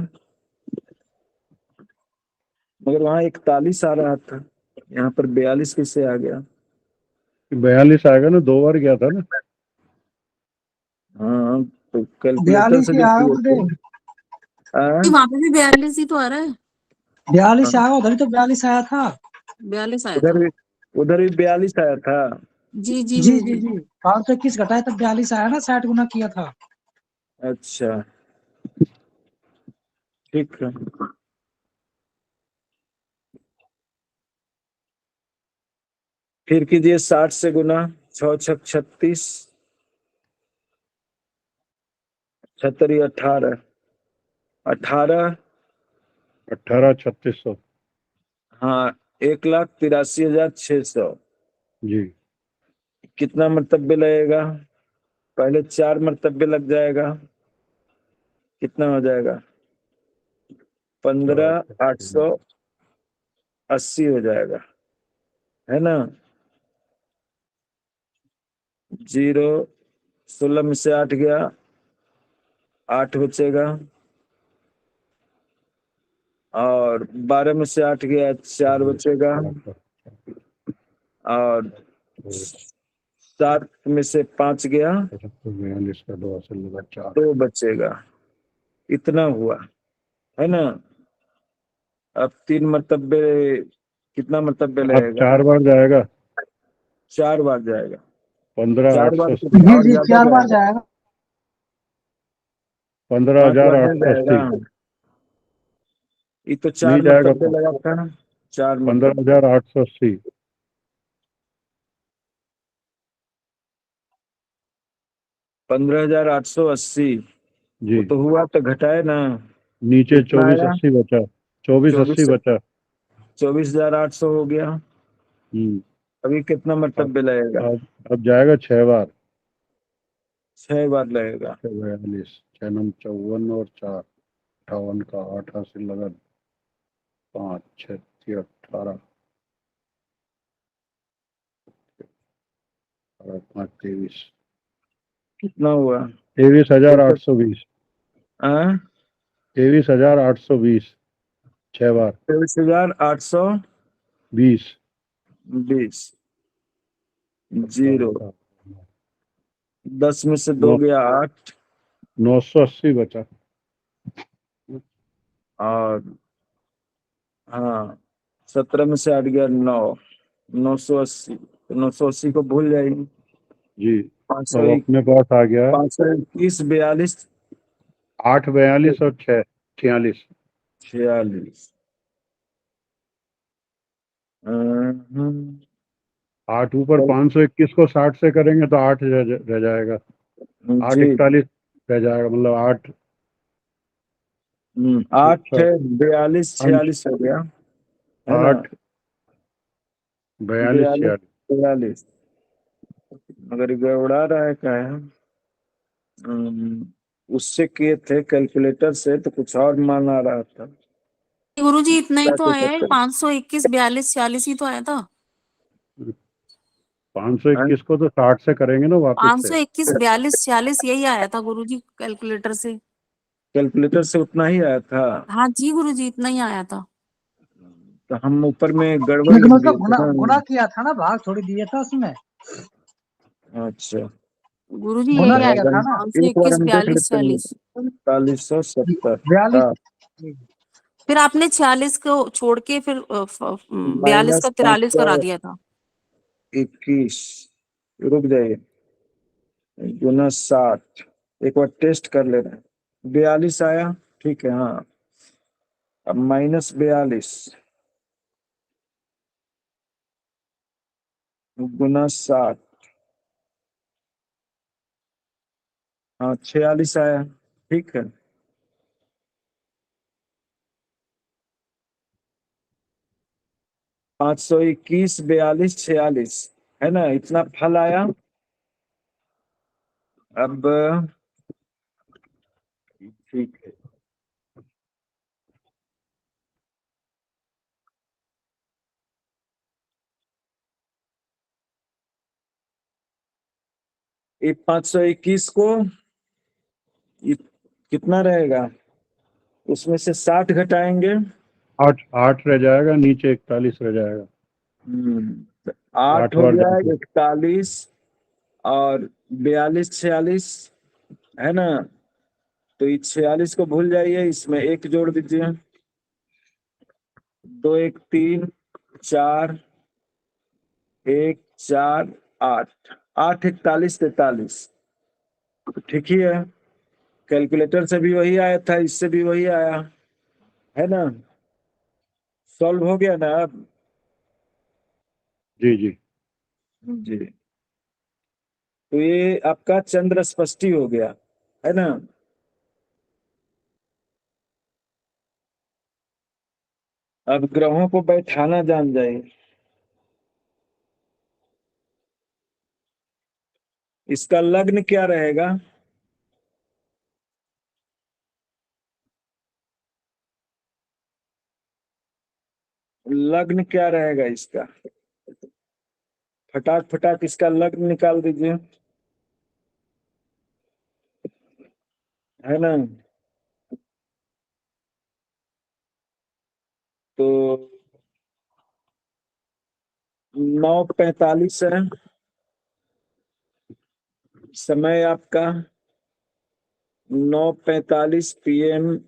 मगर वहां 41 आ रहा था, यहाँ पर 42 कैसे आ गया। 42 आएगा ना 2 बार गया था ना हाँ तो कैलकुलेटर 42 से ही भी आया किए थे। उधर, हाँ? वहां पे भी 42 ही तो आ रहा है। 42 आया उधर ही तो 42 आया था। 42 आया उधर था। भी उधर भी 42 आया था। जी जी जी जी जी जी। जी 521 घटाया तब 42 आया ना, 60 गुना किया था। अच्छा ठीक है। फिर कीजिए 60 से गुना, 6 छक 36, 76 18, 18 18 3600 हाँ 1,83,600 जी कितना मर्तबे लगेगा। पहले 4 मर्तबे लग जाएगा, कितना हो जाएगा 15,880 हो जाएगा, है ना। 0 16 में से 8 गया 8 बचेगा और 12 में से 8 गया 4 बचेगा और 7 में से 5 गया 42 का 2 हासिल लगा 4 2 बचेगा, इतना हुआ, है ना। अब 3 मर्तबे, कितना मर्तबे अब लगेगा। 4 बार जाएगा 4 बार जाएगा, 15 4 बार 880 कितना जी और जी ज्यादा 4 बार जाएगा। जाएगा। 15,880। ये तो 4 नहीं जाएगा। मरतबे लगा था ना, 4 मरतबे 15,880। 15,880। जी। वो तो हुआ तो घटाए ना, नीचे कितना आया? 2480 बचा। 2480 बचा। 24,800 हो गया। हम्म। अभी कितना अब मरतबे लगेगा? अब जाएगा 6 बार। 6 बार लगेगा। 42, 6 9 54 और 4 58 का 88 लगा। 5 6 18 और 5 23। कितना हुआ? 23,820। हाँ, 23,820। 6 बार 23,820। 20। जीरो। 10 में से 2 गया 8, 980 बचा। और हाँ 17 में से 8 गया 9, 980। तो 980 को भूल जाएगी। जी। पाँच सौ अब अपने पास आ गया 521, 42, 8 42 और 6 46। 46। 8 ऊपर 521 को 60 से करेंगे तो 8 रह जाएगा। 8 जी। 41 रह जाएगा, मतलब 8। 8 है 42, 46 हो गया, है ना? 8 42 42, 46। 43। मगर गड़बड़ा रहा है क्या है? उससे किए थे कैलकुलेटर से तो कुछ और मान आ रहा था। गुरुजी इतना ही क्या तो कर आया है, सकते हैं? 521 42 46 ही तो आया था। 521 को तो 60 से करेंगे ना वापस से। 521 42 46 यही आया था गुरुजी कैलकुलेटर से। कैलकुलेटर से उतना ही आया था। हाँ जी गुरुजी इतना ही आया था। तो हम ऊपर में गड़बड़ लेकिन लिख उसका दिए थे गुना ना। गुना किया था ना, भाग थोड़ी दिया था उसमें। अच्छा, गुरुजी गुना यही आया किया था, था ना। एक बार 521 हम देख 42 लेते हैं। 46। 4570 42। का फिर आपने 46 को छोड़ के फिर 42 माइनस का 43 करा दिया था। 521, रुक जाइए, गुना 60। एक बार टेस्ट कर ले रहे हैं। 42 आया, ठीक है। हाँ, अब -42 गुना 60। हाँ 46 आया, ठीक है। 521, 42, 46, है ना? इतना फल आया। अब ठीक है, ये 521 को ये कितना रहेगा? उसमें से 60 घटाएंगे। 8 रह जाएगा, नीचे 41 रह जाएगा। 8 8 हो बार गया, जाएगा। 41 और 42, 46, है ना? तो ये 46 को भूल जाइए, इसमें एक जोड़ दीजिए। 2 1 3 4, 1 4 8, 8 41 43। तो ठीक ही है, कैलकुलेटर से भी वही आया था, इससे भी वही आया, है ना? सॉल्व हो गया ना अब? जी जी। जी। तो ये आपका चंद्र षष्ठी हो गया, है ना? अब ग्रहों को बैठाना जान जाए। इसका लग्न क्या रहेगा? लग्न क्या रहेगा इसका? फटाक फटाक इसका लग्न निकाल दीजिए, है ना? तो 9:45 है समय आपका। 9:45 PM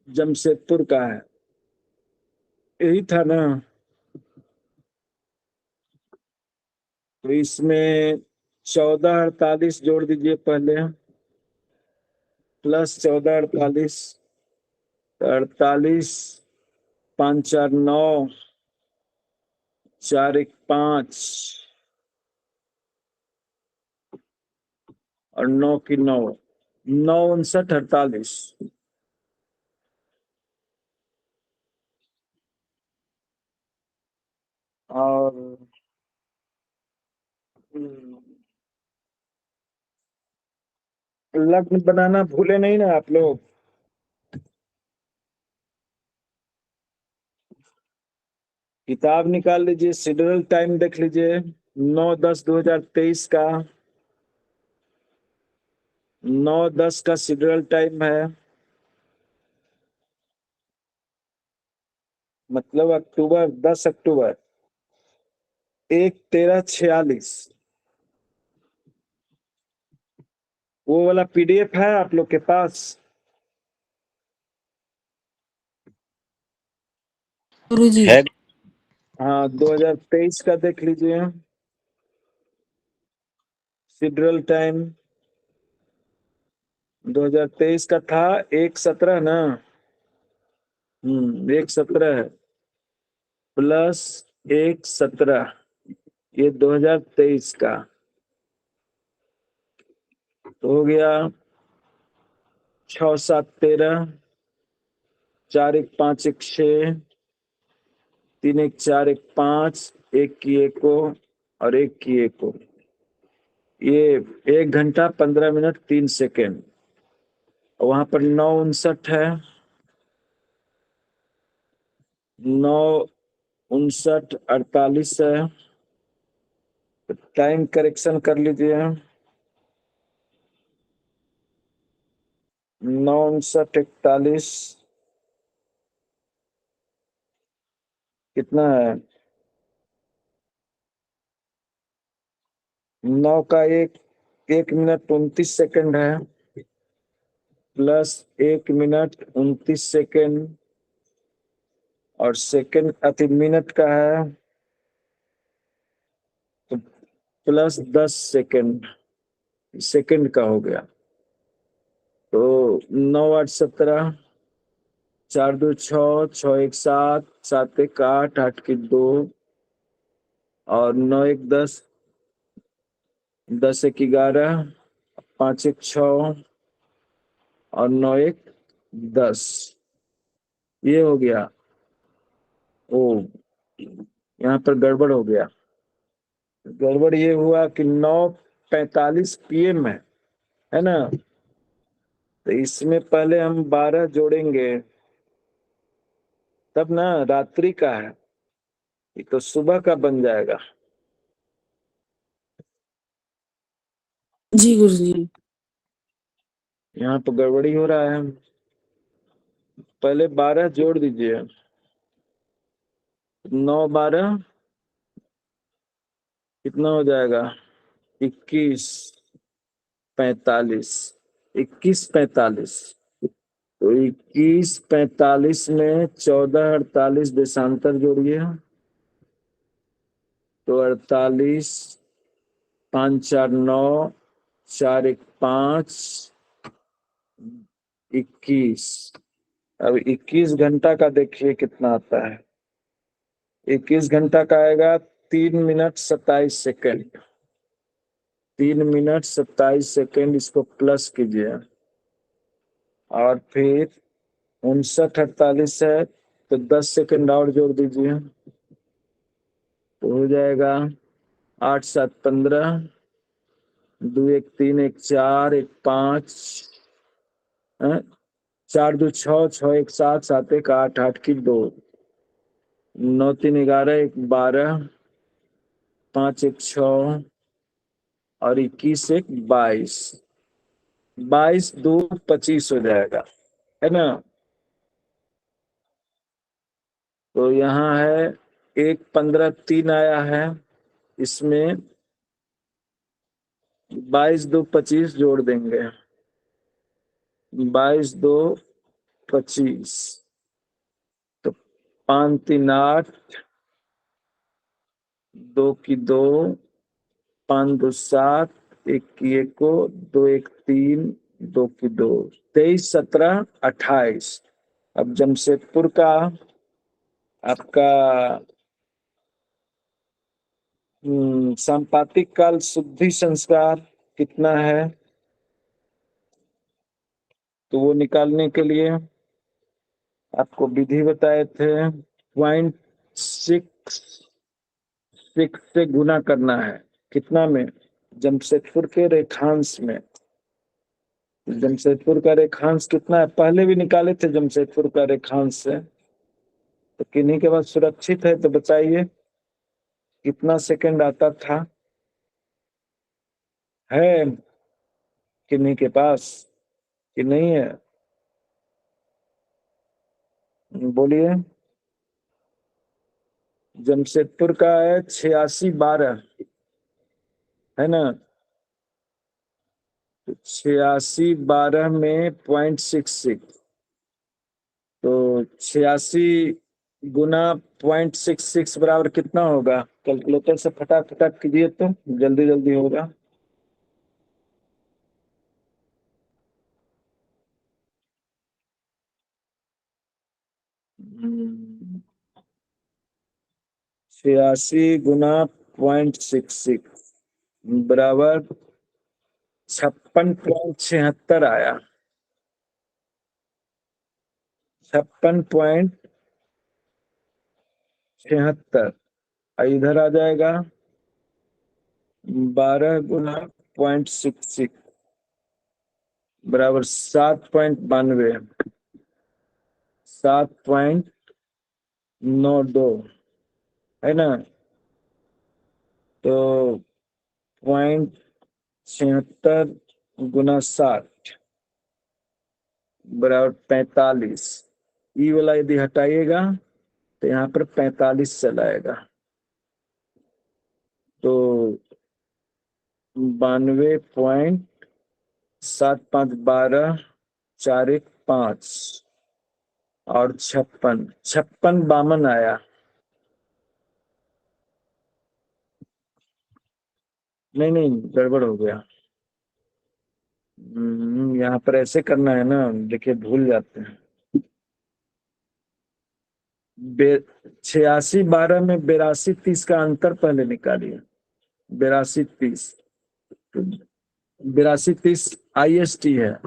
जमशेदपुर का है, यही था ना? तो इसमें 14:48 जोड़ दीजिए पहले। प्लस 14 48 5 4 9 4 1 5 और 9 की 9 9 59 48 और लग्न बनाना भूले नहीं ना आप लोग। किताब निकाल लीजिए, शेड्यूल टाइम देख लीजिए 9/10/2023 का 9/10 का शेड्यूल टाइम है, मतलब अक्टूबर 10 अक्टूबर 1/13/46। वो वाला पीडीएफ है आप लोग के पास? गुरुजी। है। हाँ 2023 का देख लीजिए शेड्यूल टाइम 2023 का था 1/17 ना। 1/17 है प्लस 1/17 ये 2023 का तो हो गया 6 7 13 4 1 5 1 6 3 1 4 1 5 1 की 1 को और 1 की 1 को, ये 1 घंटा 15 मिनट 3 सेकेंड। वहां पर 9:59 है, 9:59 48 है, टाइम करेक्शन कर लीजिए 9:59 41 कितना है 9 का 1 मिनट 29 सेकंड है प्लस 1 मिनट 29 सेकंड और सेकंड अति मिनट का है तो प्लस 10 सेकंड सेकंड का हो गया तो 9 8 17 4 2 6 6 1 7 7 1 8 8 की 2 और 9 1 10 10 1 11 5 1 6 और 9 1 10 ये हो गया। ओ यहाँ पर गड़बड़ हो गया। गड़बड़ ये हुआ कि 9:45 PM है ना, तो इसमें पहले हम 12 जोड़ेंगे तब ना, रात्रि का है ये तो सुबह का बन जाएगा। जी गुरुजी। यहाँ तो गड़बड़ी हो रहा है, पहले 12 जोड़ दीजिए 9 12 कितना हो जाएगा 21 45 21 45 तो 21 45 में 14 48 देशांतर जोड़िए तो 48 5 4 9 4 1 5 21। अब 21 घंटा का देखिए कितना आता है 21 घंटा का आएगा 3 मिनट 27 सेकंड 3 मिनट 27 सेकंड इसको प्लस कीजिए और फिर 59 48 है तो 10 सेकंड और जोड़ दीजिए तो हो जाएगा 8 7 15 2 1 3 1 4 1 5 4 2 6 6 1 7 7 1 8 8 की 2 9 3 11 1 12 5 1 6 और 21 1 22 22 2 25 हो जाएगा है ना। तो यहाँ है 1 15 3 आया है, इसमें 22 2 25 जोड़ देंगे 22 2 25 तो 5 3 8 2 की 2 5 2 7 1 की 1 को 2 1 3 2 की 2, 23, 17, 28। अब जमशेदपुर का आपका संपातिक काल शुद्धि संस्कार कितना है, तो वो निकालने के लिए आपको विधि बताए थे। 0.66 से गुना करना है, कितना में, जमशेदपुर के रेखांश में। जमशेदपुर का रेखांश कितना है, पहले भी निकाले थे जमशेदपुर का रेखांश से, तो किन्हीं के पास सुरक्षित है तो बताइए कितना सेकंड आता था, है किन्हीं के पास कि नहीं है, बोलिए। जमशेदपुर का है 8612, है ना, 8612 में 0.66, तो 86 गुना 0.66 बराबर कितना होगा, कैलकुलेटर से फटाक फटाक कीजिए तो जल्दी जल्दी होगा। हम्म, 86 गुना 0.66 बराबर 56.76 आया। 56.76 इधर आ जाएगा 12 गुना 0.66 बराबर 7.92, 7.92, है ना, तो 0.76 गुना 60 बराबर 45। ई वाला यदि हटाइएगा तो यहाँ पर 45 चला आएगा, तो 92.75, 4 1 5 और 56, 52 आया। नहीं नहीं, गड़बड़ हो गया। यहाँ पर ऐसे करना है ना, देखिए भूल जाते हैं। 8612 में 8230 का अंतर पहले निकालिए। 8230, 8230 IST है,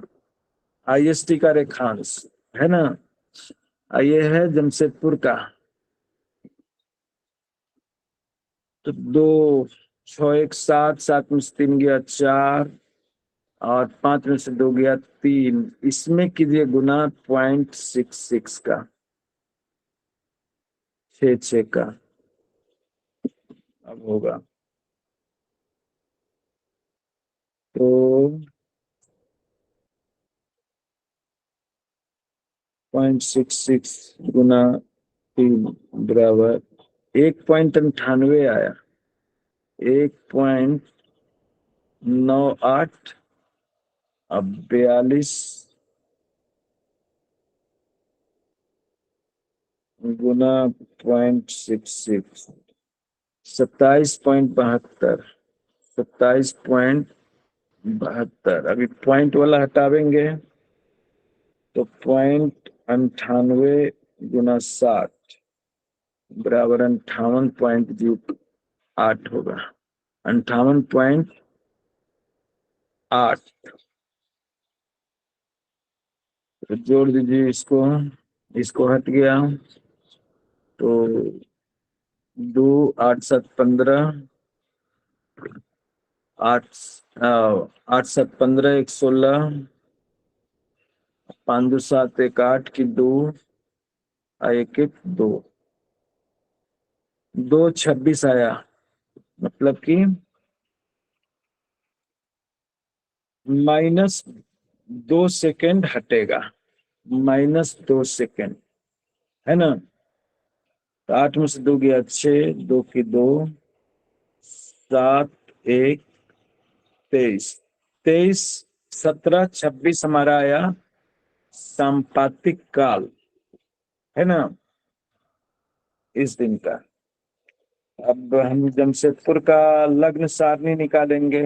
IST का रेखांश, है ना, ये है जमशेदपुर का, तो 2 6 1 7, 7 में से 3 गया 4 और 5 में से 2 गया 3, इसमें कीजिए गुना 0.66 का, 6 का, अब होगा तो 0.66 गुना 3 बराबर 1.98 आया, 1.98। अब 42 गुना 0.66, 27.72, 27.72। अभी पॉइंट वाला हटावेंगे तो 0.98 गुना 60 बराबर 58.08 होगा, 58.8। तो जोड़ दीजिए इसको, इसको हट गया तो 2 8 7 15, 8 8 7 15 1 16, 5 2 7 1 8 की 2 1 1 2, 2 26 आया, मतलब कि -2 सेकेंड हटेगा, -2 सेकेंड, है ना, तो 8 में से 2 गया 6, 2 की 2, 7 1 23, 23 17 26 हमारा आया संपातिक काल, है ना, इस दिन का। अब हम जमशेदपुर का लग्न सारणी निकालेंगे।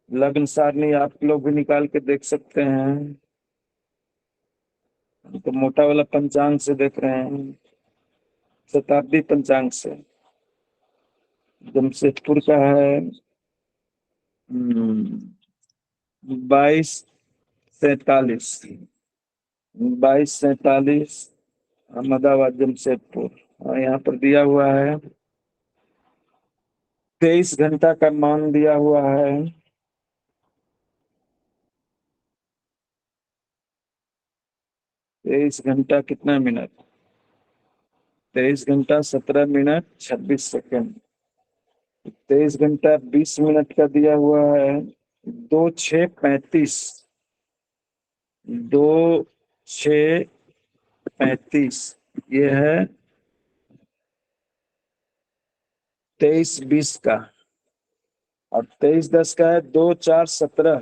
लग्न सारणी आप लोग भी निकाल के देख सकते हैं। तो मोटा वाला पंचांग से देख रहे हैं, शताब्दी पंचांग से। जमशेदपुर का है 2247, 2247 अहमदाबाद जमशेदपुर। और यहाँ पर दिया हुआ है 23 घंटा का मान दिया हुआ है। 23 घंटा कितना मिनट? 23 घंटा 17 मिनट 26 सेकंड। 23 घंटा 20 मिनट का दिया हुआ है 2635, 2635। ये है 23-20 का। और 23-10 का है 2417,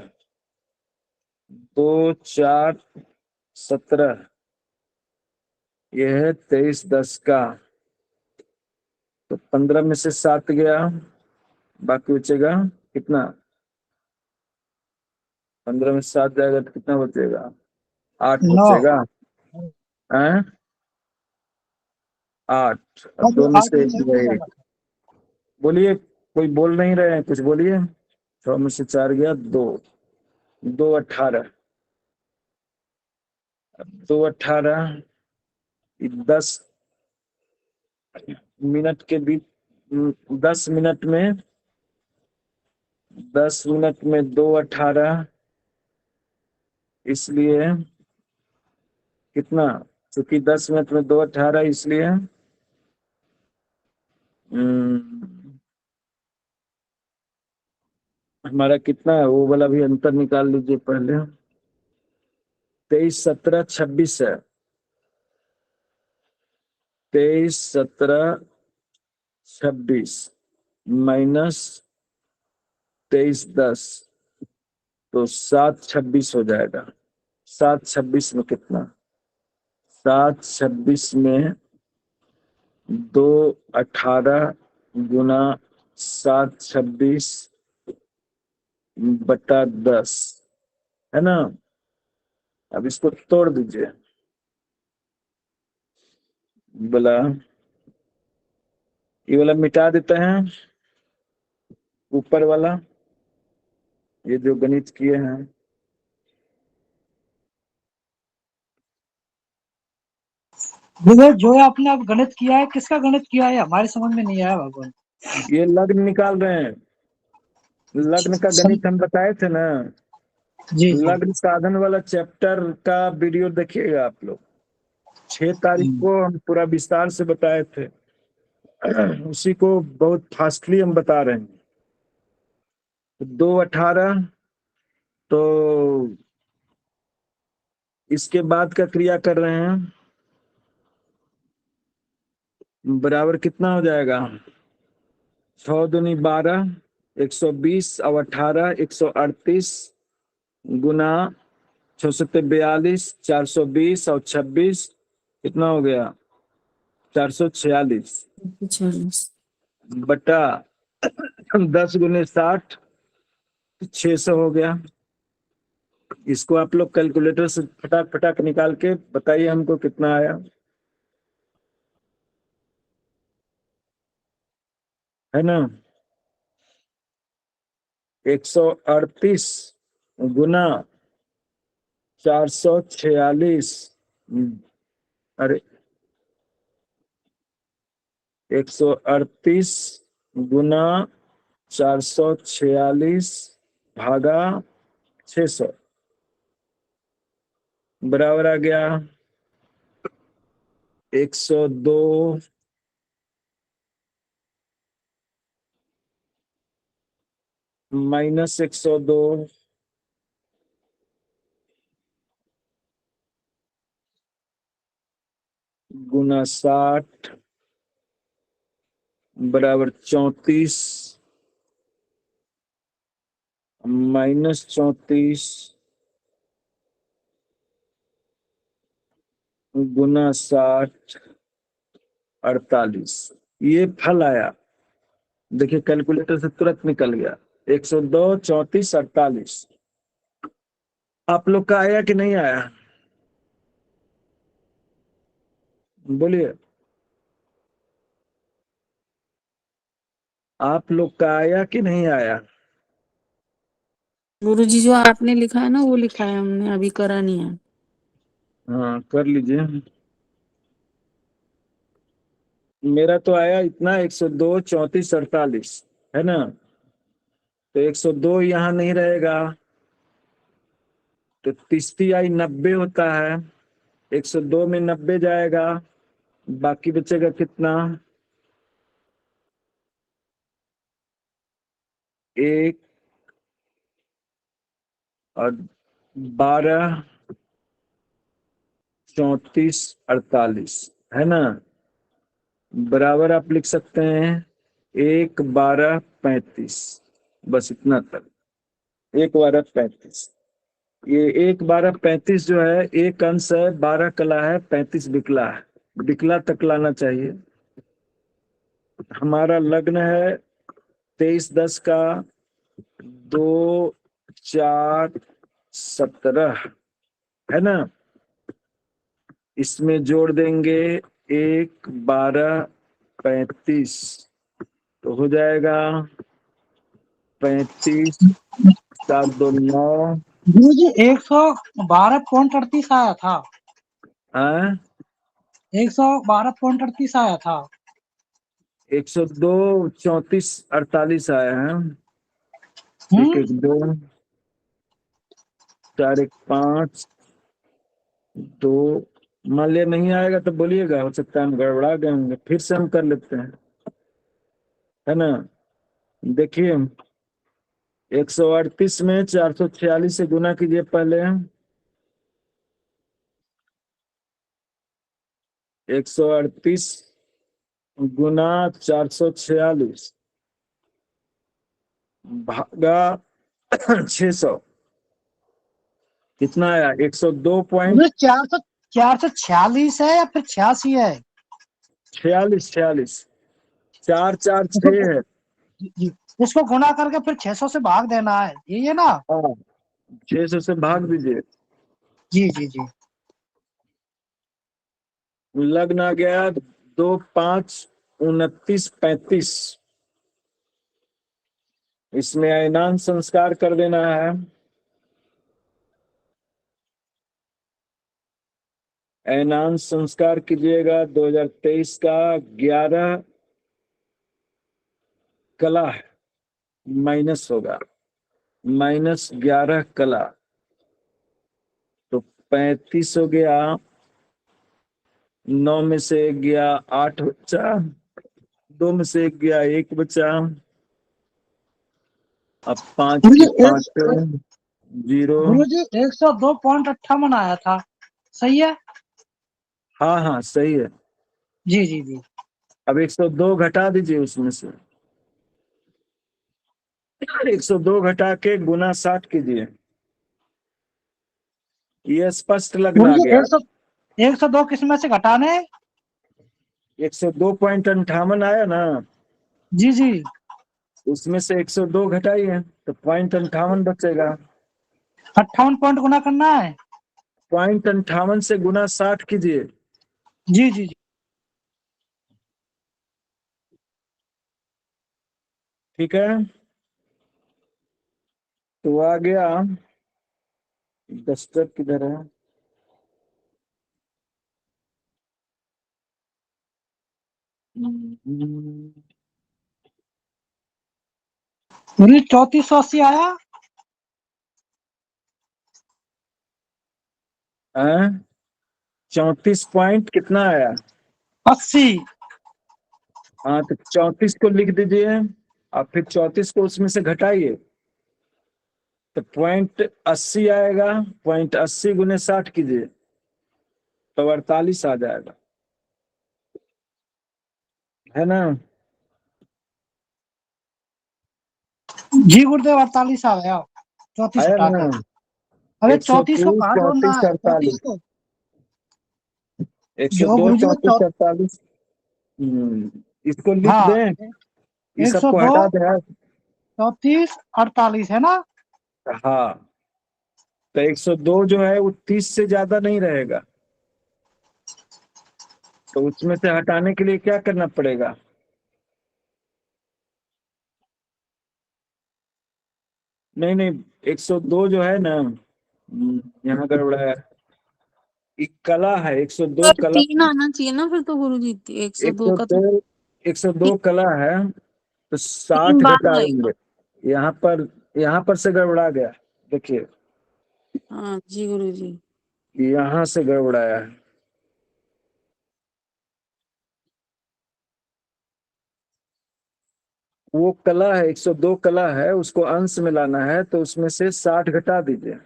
2417। ये है 23-10 का। तो 15 में से 7 गया, बाकी बचेगा कितना? 15 में से 7 जाएगा तो कितना बचेगा? 8 9। बचेगा। हैं? 8। अब 2 में से 1 गया। बोलिए, कोई बोल नहीं रहे हैं, कुछ बोलिए। 6 में से 4 गया 2, 2 18। 2 18 10 मिनट के बीच, 10 मिनट में, 10 मिनट में 2 18, इसलिए कितना? क्योंकि 10 मिनट में 2 18, इसलिए हमारा कितना है वो वाला भी अंतर निकाल लीजिए पहले। 23 17 26 है। 23 17 26 माइनस 23 10, तो 7 26 हो जाएगा। 7 26 में कितना? 7 26 में 2 18 गुना 7 26 बटा 10, है ना? अब इसको तोड़ दीजिए। बोला ये वाला मिटा देते हैं, ऊपर वाला ये जो गणित किए हैं। विजय, जो आपने अब गणित किया है, किसका गणित किया है? हमारे समझ में नहीं आया भगवान। ये लग्न निकाल रहे हैं। लग्न का गणित हम बताए थे ना। जी जी। लग्न साधन वाला चैप्टर का वीडियो देखिएगा आप लोग। 6 तारीख को हम पूरा विस्तार से बताए थे। उसी को बहुत फास्टली हम बता रहे हैं। 2 18, तो इसके बाद का क्रिया कर रहे हैं, बराबर कितना हो जाएगा? 6 दूनी 12, 120 और 18 138 गुना 6 सत्ते 42, 420 और 26 कितना हो गया? 446 40। बटा 10 गुने 60, 600 हो गया। इसको आप लोग कैलकुलेटर से फटाक फटाक निकाल के बताइए हमको कितना आया, है ना? 138 गुना 446, अरे 138 गुना 446 भागा 600 बराबर आ गया 102 माइनस 102 गुना 60 बराबर 34 माइनस 34 गुना 60 48। ये फल आया। देखिए कैलकुलेटर से तुरंत निकल गया। 102 34 48। आप लोग का आया कि नहीं आया? बोलिए, आप लोग का आया कि नहीं आया? गुरुजी जो आपने लिखा है ना वो लिखा है हमने, अभी करा नहीं है। हाँ कर लीजिए। मेरा तो आया इतना 102 34 48 है ना। तो 102 यहाँ नहीं रहेगा, तो 30 90 होता है। 102 में 90 जाएगा, बाकी बचेगा कितना? 1 और 12 34 48 है ना। बराबर आप लिख सकते हैं 1 12 35, बस इतना तक। 1 12 35, ये 1 12 35 जो है, एक अंश है, 12 कला है, 35 विकला है। विकला तक लाना चाहिए। हमारा लग्न है 23/10 का 2 4 17 है ना। इसमें जोड़ देंगे 1 12 35, तो हो जाएगा 35 7 2 9। गुरुजी 112.38 आया था। हाँ 112.38 आया था। 102 34 48 आया है। 1 1 2 4 1 5 2। मान लिया नहीं आएगा तो बोलिएगा, हो सकता है हम गड़बड़ा गए होंगे, फिर से हम कर लेते हैं, है ना। देखिए 138 में 446 से गुना कीजिए पहले। 138 गुना 446 भागा 600, कितना आया? 102.46। गुरुजी 446 है या फिर 86 है? 46 4 4 6 है। जी, इसको गुना करके फिर 600 से भाग देना है, यही है ना? हाँ 600 से भाग दीजिए। जी जी जी। लग्न आ गया 2 5 29 35। इसमें अयनान संस्कार कर देना है। अयनान संस्कार कीजिएगा 2023 का 11 कला है, माइनस होगा, -11 कला, तो 35 हो गया। 9 में से 1 गया, 8 बचा। 2 में से 1 गया, 1 बचा। अब 5 गुरुजी के 5 0। गुरुजी 102.58 आया था, सही है? हाँ हाँ सही है। जी जी जी। अब 102 घटा दीजिए उसमें से। 102 घटा के गुना 60 कीजिए। ये स्पष्ट लगना गुरुजी गया। 102 किस में से घटाने? 102.58 आया ना, जी जी। उसमें से 102 घटाइए तो 0.58 बचेगा। 58 पॉइंट गुना करना है। 0.58 से गुना 60 कीजिए। जी जी जी। ठीक है, तो आ गया। डस्टर किधर है? गुरुजी 3480 आया। 34 पॉइंट कितना आया? 80। हाँ तो 34 को लिख दीजिए, और फिर 34 को उसमें से घटाइए, तो 0.80 आएगा। 0.80 गुने 60 कीजिए तो 48 आ जाएगा, है ना। जी गुरुदेव 48 आ गया। 34 आया हटा ना। के। अरे 34 को 130 कहाँ जोड़ना 34 है? 34 48। को। जो 102 गुरुजी को 34 48। इसको लिख हाँ दें, ये सबको 102। हटा दें। 34 48 है ना? हाँ, तो 102 जो है वो 30 से ज्यादा नहीं रहेगा, तो उसमें से हटाने के लिए क्या करना पड़ेगा? नहीं नहीं, 102 जो है ना, यहाँ गड़बड़ा है, एक कला है, 102 सर कला, 3 आना चाहिए ना फिर तो गुरुजी, 102 का तो 102 कला है, तो 3 60 बाद घटाएंगे। आएगा। यहाँ पर से गड़बड़ा गया, देखिए हाँ जी गुरुजी। यहाँ से गड़बड़ाया है। वो कला है, 102 कला है, उसको अंश में लाना है, तो उसमें से 60 घटा दीजिए,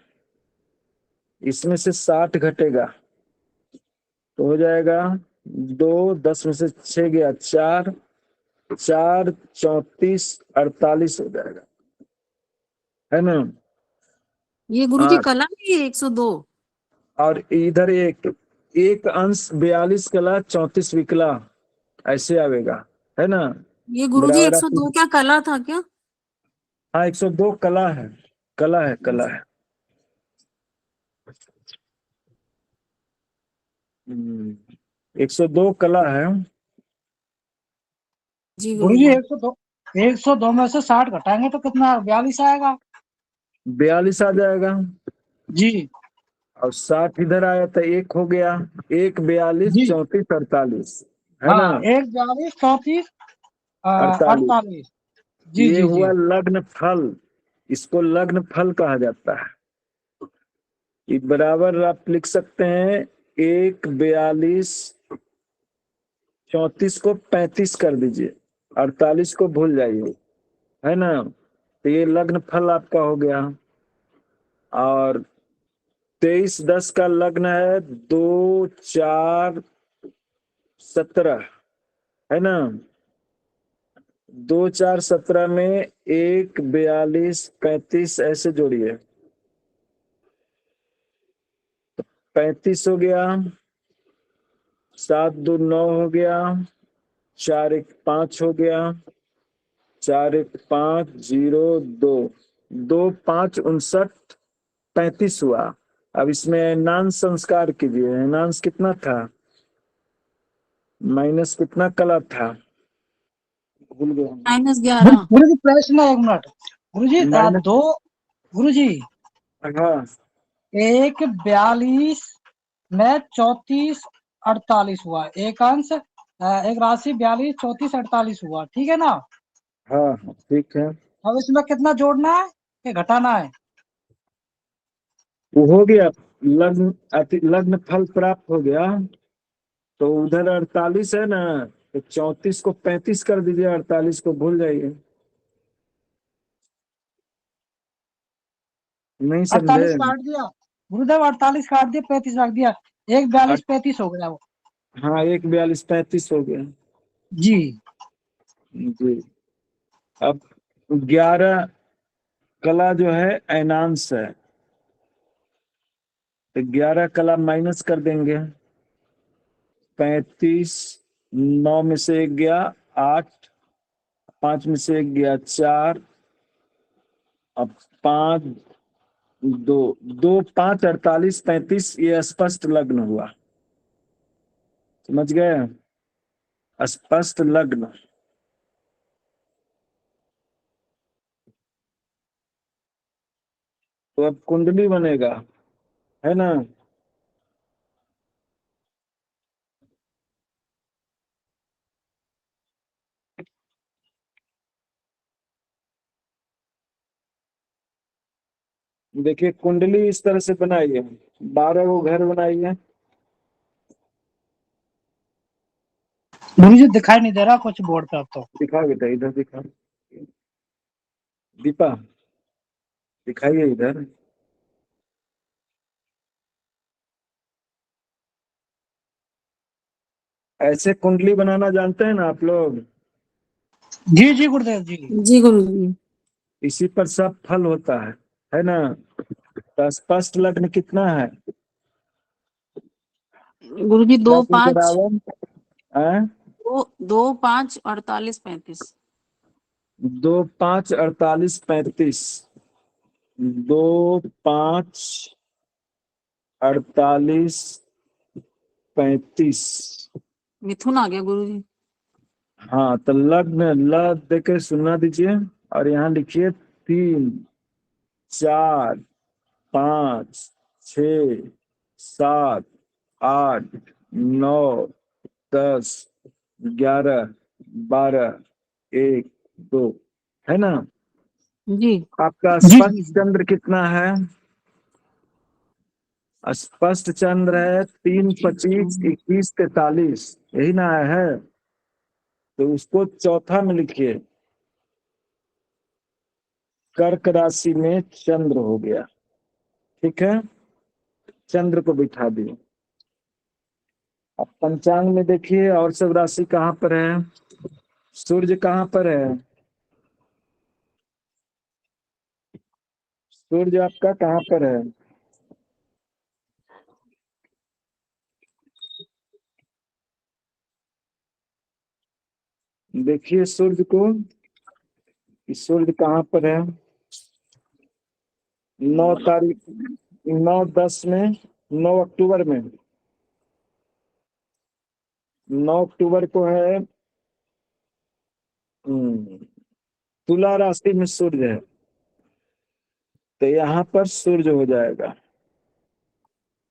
इसमें से 60 घटेगा तो हो जाएगा 2, 10 में से 6 गया 4, 4 34 48 हो जाएगा, है ना? ये गुरुजी हाँ, कला में ये 102। और इधर एक अंश 42 कला 34 विकला, ऐसे आवेगा, है ना? ये गुरुजी बराबर आपकी, 102 क्या कला था क्या? हाँ 102 कला है, कला है, कला है। 102 कला है। जी गुरुजी गुरुजी। 102 में से 60 घटाएंगे तो कितना 42 आएगा? 42 आ जाएगा, जी और 60 इधर आया तो एक हो गया, 1 42 जी 34 48, है ना? हाँ, 1 42 34 48, 48। जी ये जी जी। हुआ लग्न फल, इसको लग्न फल कहा जाता है। ये बराबर आप लिख सकते हैं, 1 42 34 को 35 कर दीजिए, 48 को भूल जाइए, है ना? तो ये लग्न फल आपका हो गया। और 23 10 का लग्न है 2 4 17, है ना? 2 4 17 में 1 42 35 ऐसे जोड़िए, 35 हो गया, 7 2 9 हो गया, 4 1 5 हो गया, 4 1 5 0 2 2 5 59 35 हुआ। अब इसमें एनांश संस्कार कीजिए, एनांश कितना था, माइनस कितना कला था, भूल गया। -11। गुरुजी प्रश्न है, 1 मिनट। गुरुजी माइनस, दो, गुरुजी हाँ 1 42 में 34 48 हुआ, एक अंश एक राशि 42 34 48 हुआ, ठीक है ना? हाँ ठीक है, अब इसमें कितना जोड़ना है कि घटाना है? वो हो गया, लग्न लग्न फल प्राप्त हो गया, तो उधर 48 है ना, तो 34 को 35 कर दीजिए, 48 को भूल जाइए, नहीं समझे? 48 काट दिया गुरुदेव, 48 काट दिया, 35 रख दिया, 1 42 35 हो गया वो। हाँ 1 42 35 हो गया जी जी। अब 11 कला जो है अनांश है, तो 11 कला माइनस कर देंगे, 35 9 में से 1 गया 8, 5 में से 1 गया 4, अब 5 2 2 5 48 35, ये स्पष्ट लग्न हुआ, समझ गए? स्पष्ट लग्न। तो अब कुंडली बनेगा, है ना? देखिए कुंडली इस तरह से बनाइए, 12 को घर बनाइए, गुरुजी दिखाई नहीं दे रहा कुछ बोर्ड पे अब तो। दिखाओ बेटा, इधर दिखाओ, दीपा दिखाइए इधर। ऐसे कुंडली बनाना जानते हैं ना आप लोग? जी जी गुरुदेव जी। जी गुरुजी। इसी पर सब फल होता है ना? तो स्पष्ट लग्न कितना है, गुरुजी 2 लग्न 5 बराबर, हैं? 2 2 5 48 35। दो पाँच 48 35, 2 5 48 35। मिथुन आ गया गुरुजी। हाँ तो लग्न ल देके सुनना दीजिए और यहाँ लिखिए 3 4 5 6 7 8 9 10 11 12 1 2, है ना। जी आपका जी स्पष्ट जी जी। चंद्र कितना है? स्पष्ट चंद्र है 3 25 21 43, यही ना है। तो उसको चौथा में लिखिए, कर्क राशि में चंद्र हो गया। ठीक है, चंद्र को बिठा दिए। अब पंचांग में देखिए और सब राशि कहाँ पर है। सूर्य कहाँ पर है? सूर्य आपका कहाँ पर है? देखिए सूर्य को, कि सूर्य कहाँ पर है। 9 तारीख, 9/10 में, 9 अक्टूबर में, 9 अक्टूबर को है। तुला राशि में सूर्य है, तो यहाँ पर सूर्य हो जाएगा।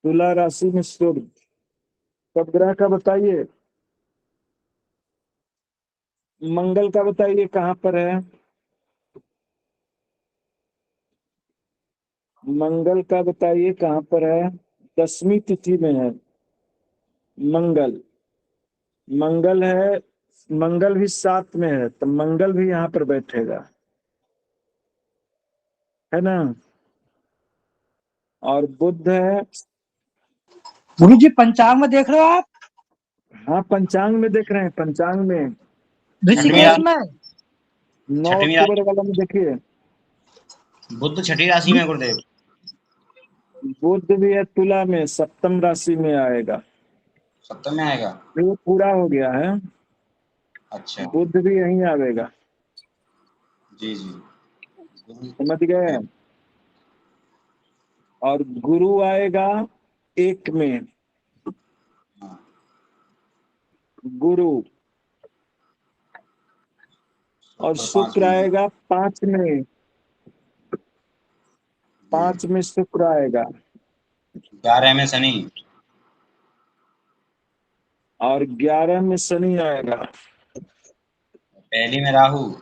तुला राशि में सूर्य कब ग्रह का बताइए, मंगल का बताइए कहाँ पर है। मंगल का बताइए कहाँ पर है। 10वीं तिथि में है मंगल। मंगल है, मंगल भी 7 में है, तो मंगल भी यहाँ पर बैठेगा, है ना। और बुध है। गुरु जी पंचांग में देख रहे हो आप? हाँ पंचांग में देख रहे हैं, पंचांग में छठवीं 9 ऋषिकेश में। 9 छठवीं अक्टूबर राशि, वाला में देखिए। बुध छठी राशि में है गुरुदेव। बुध भी है तुला में, सप्तम राशि में आएगा। सप्तम में आएगा। ये पूरा हो गया है, अच्छा। बुध भी यहीं आवेगा। जी जी। गुरु- समझ गए। और गुरु आएगा 1 में, हाँ, गुरु। और शुक्र 5 शुक्र में। आएगा 5 में, 5 में शुक्र आएगा। 11 में शनि। और 11 में शनि आएगा। पहली में राहु।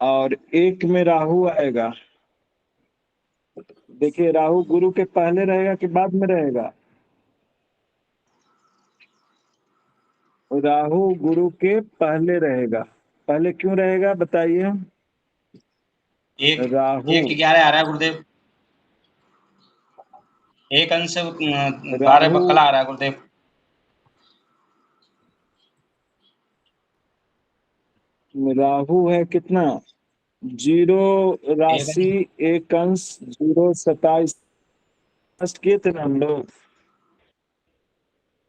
और 1 में राहु आएगा। देखिए राहु गुरु के पहले रहेगा कि बाद में रहेगा। राहु गुरु के पहले रहेगा। पहले क्यों रहेगा बताइए। एक राहु, 1 11 आ रहा है गुरुदेव। एक अंश 12 राहु, बक्कला आ रहा है गुरुदेव। राहु है कितना, 0 एक राशि, अंश। 1 अंश, 0 27 किए थे ना हम लोग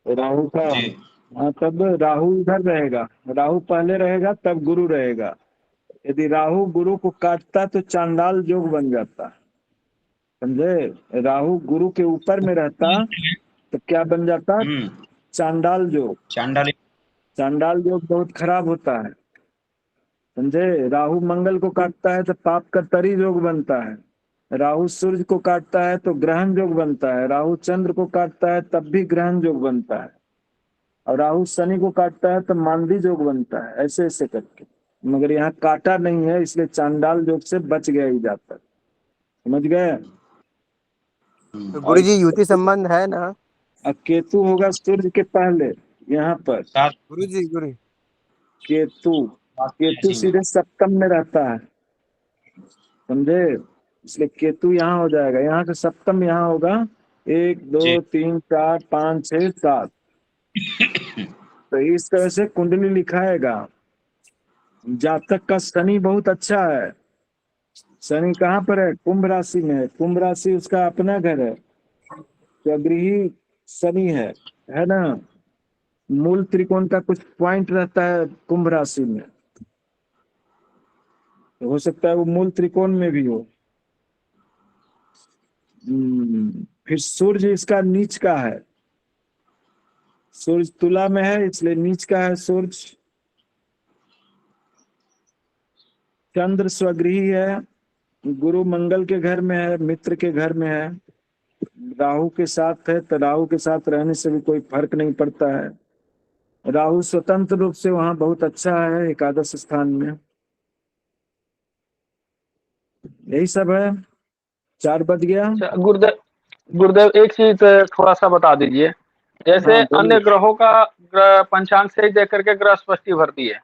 राहु का। जी हाँ तब राहु इधर रहेगा, राहु पहले रहेगा तब गुरु रहेगा। यदि राहु गुरु को काटता तो चांडाल योग बन जाता, समझे। राहु गुरु के ऊपर में रहता तो क्या बन जाता, हम्म। चांडाल योग। चांडाली। चांडाल योग बहुत खराब होता है, समझे। राहु मंगल को काटता है तो पाप का तरी योग बनता है। राहु सूर्य को काटता है तो ग्रहण योग बनता है। राहु चंद्र को काटता है तब भी ग्रहण योग बनता है। और राहु शनि को काटता है तो मानवी योग बनता है, ऐसे ऐसे करके। मगर यहाँ काटा नहीं है, इसलिए चांडाल योग से बच गया ही जाता है। समझ गए। तो और गुरुजी युति संबंध है ना? केतु होगा सूर्य के पहले यहाँ पर। 7 गुरु केतु, केतु राशि में। सीधे सप्तम में रहता है, समझे। इसलिए केतु यहाँ हो जाएगा, यहाँ से सप्तम यहाँ होगा। 1 जी 2 3 4 5 6 7। तो इस तरह से कुंडली लिखाएगा। जातक का शनि बहुत अच्छा है। शनि कहाँ पर है, कुंभ राशि में है। कुंभ राशि उसका अपना घर है, स्वगृही शनि है ना। मूल त्रिकोण का कुछ पॉइंट रहता है कुंभ राशि में, तो हो सकता है वो मूल त्रिकोण में भी हो। फिर सूर्य इसका नीच का है, सूर्य तुला में है इसलिए नीच का है सूर्य। चंद्र स्वगृही है, गुरु मंगल के घर में है, मित्र के घर में है, राहु के साथ है, तो राहु के साथ रहने से भी कोई फर्क नहीं पड़ता है। राहु स्वतंत्र रूप से वहां बहुत अच्छा है एकादश स्थान में। यही सब है। 4 बज गया। अच्छा गुरुदेव, गुरुदेव एक चीज थोड़ा सा बता दीजिए। जैसे हाँ बोलिए। अन्य ग्रहों का पंचांग से ही देख करके ग्रह स्पष्टि भरती है,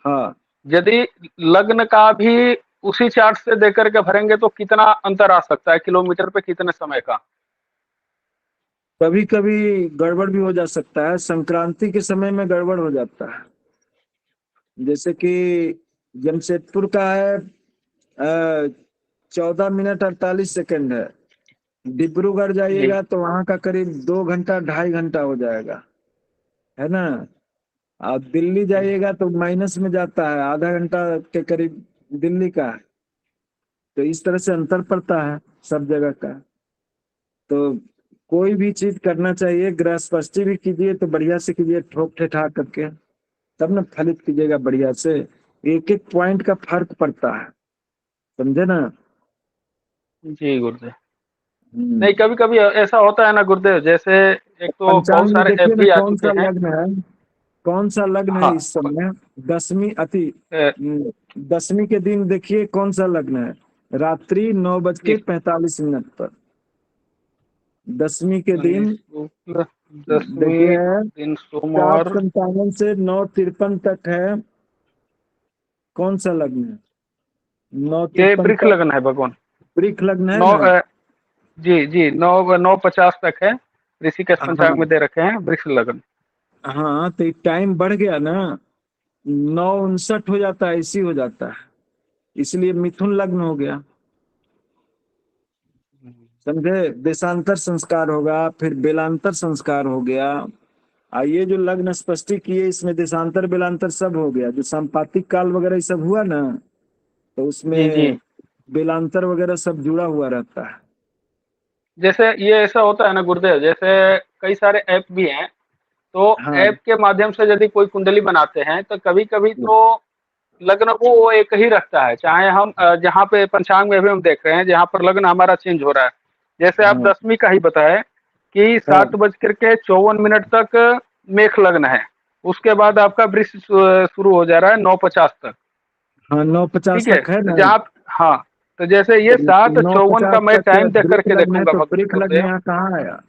हाँ, यदि लग्न का भी उसी चार्ट से देख करके भरेंगे तो कितना अंतर आ सकता है, किलोमीटर पे कितने समय का? कभी कभी गड़बड़ भी हो जा सकता है, संक्रांति के समय में गड़बड़ हो जाता है। जैसे कि जमशेदपुर का है 14 मिनट 48 सेकंड है, डिब्रूगढ़ जी जाइएगा तो वहां का करीब 2 घंटा 2.5 घंटा हो जाएगा, है ना। आप दिल्ली जाइएगा तो माइनस में जाता है, आधा घंटा के करीब दिल्ली का है। तो इस तरह से अंतर पड़ता है सब जगह का। तो कोई भी चीज करना चाहिए, ग्रह स्पष्टि भी कीजिए तो बढ़िया से कीजिए, ठोक ठेठा करके, तब ना फलित कीजिएगा बढ़िया से। एक एक पॉइंट का फर्क पड़ता है, समझे ना। जी गुरुदेव। नहीं, कभी कभी ऐसा होता है ना गुरुदेव, जैसे एक तो बहुत पंचांग में सारे ऐप देखिए ना भी आ कौन चुके सा हैं। लग्न है, कौन सा लग्न है हाँ, इस समय। दसवीं अति अ, 10वीं के दिन देखिए कौन सा लग्न है, रात्रि 9:45 पर 10वीं के शनि दिन। शुक्ल देखिए 10वीं दिन सोमवार। 7:57 से 9:53 तक है, कौन सा लग्न है। नौ ये तिरपन वृक्ष तक लग्न है भगवान। वृक लग्न है 9 ना। जी जी, 9:50 तक है, ऋषिकेश पंचांग में हाँ दे रखे हैं वृक्ष लग्न। हाँ, तो टाइम बढ़ गया ना, 9:59 हो जाता है, इसी हो जाता है, इसलिए मिथुन लग्न हो गया, समझे। देशांतर संस्कार होगा, फिर बेलांतर संस्कार हो गया। ये जो लग्न स्पष्टि किए इसमें देशांतर बेलांतर सब हो गया। जो संपातिक काल वगैरह ये सब हुआ ना, तो जी जी। उसमें बेलांतर वगैरह सब जुड़ा हुआ रहता है। जैसे ये ऐसा होता है ना गुरुदेव, जैसे कई सारे ऐप भी हैं, तो हाँ ऐप के माध्यम से यदि कोई कुंडली बनाते हैं तो कभी कभी तो लग्न वो एक ही रखता है, चाहे हम जहाँ पे पंचांग में भी हम देख रहे हैं जहाँ पर लग्न हमारा चेंज हो रहा है। जैसे आप हाँ 10वीं का ही बताए कि हाँ 7:54 तक मेष लग्न है, उसके बाद आपका वृष शुरू हो जा रहा है 9:50 तक। हाँ, 9:50 ठीक है, तक है तो ना। जहाँ, हाँ, तो जैसे ये तो 7:54 9:50 का मैं तक टाइम देख ब्रिक करके लग्न है, देखूंगा तो ब्रिक लग्न गुरुदेव। यहाँ कहाँ आया।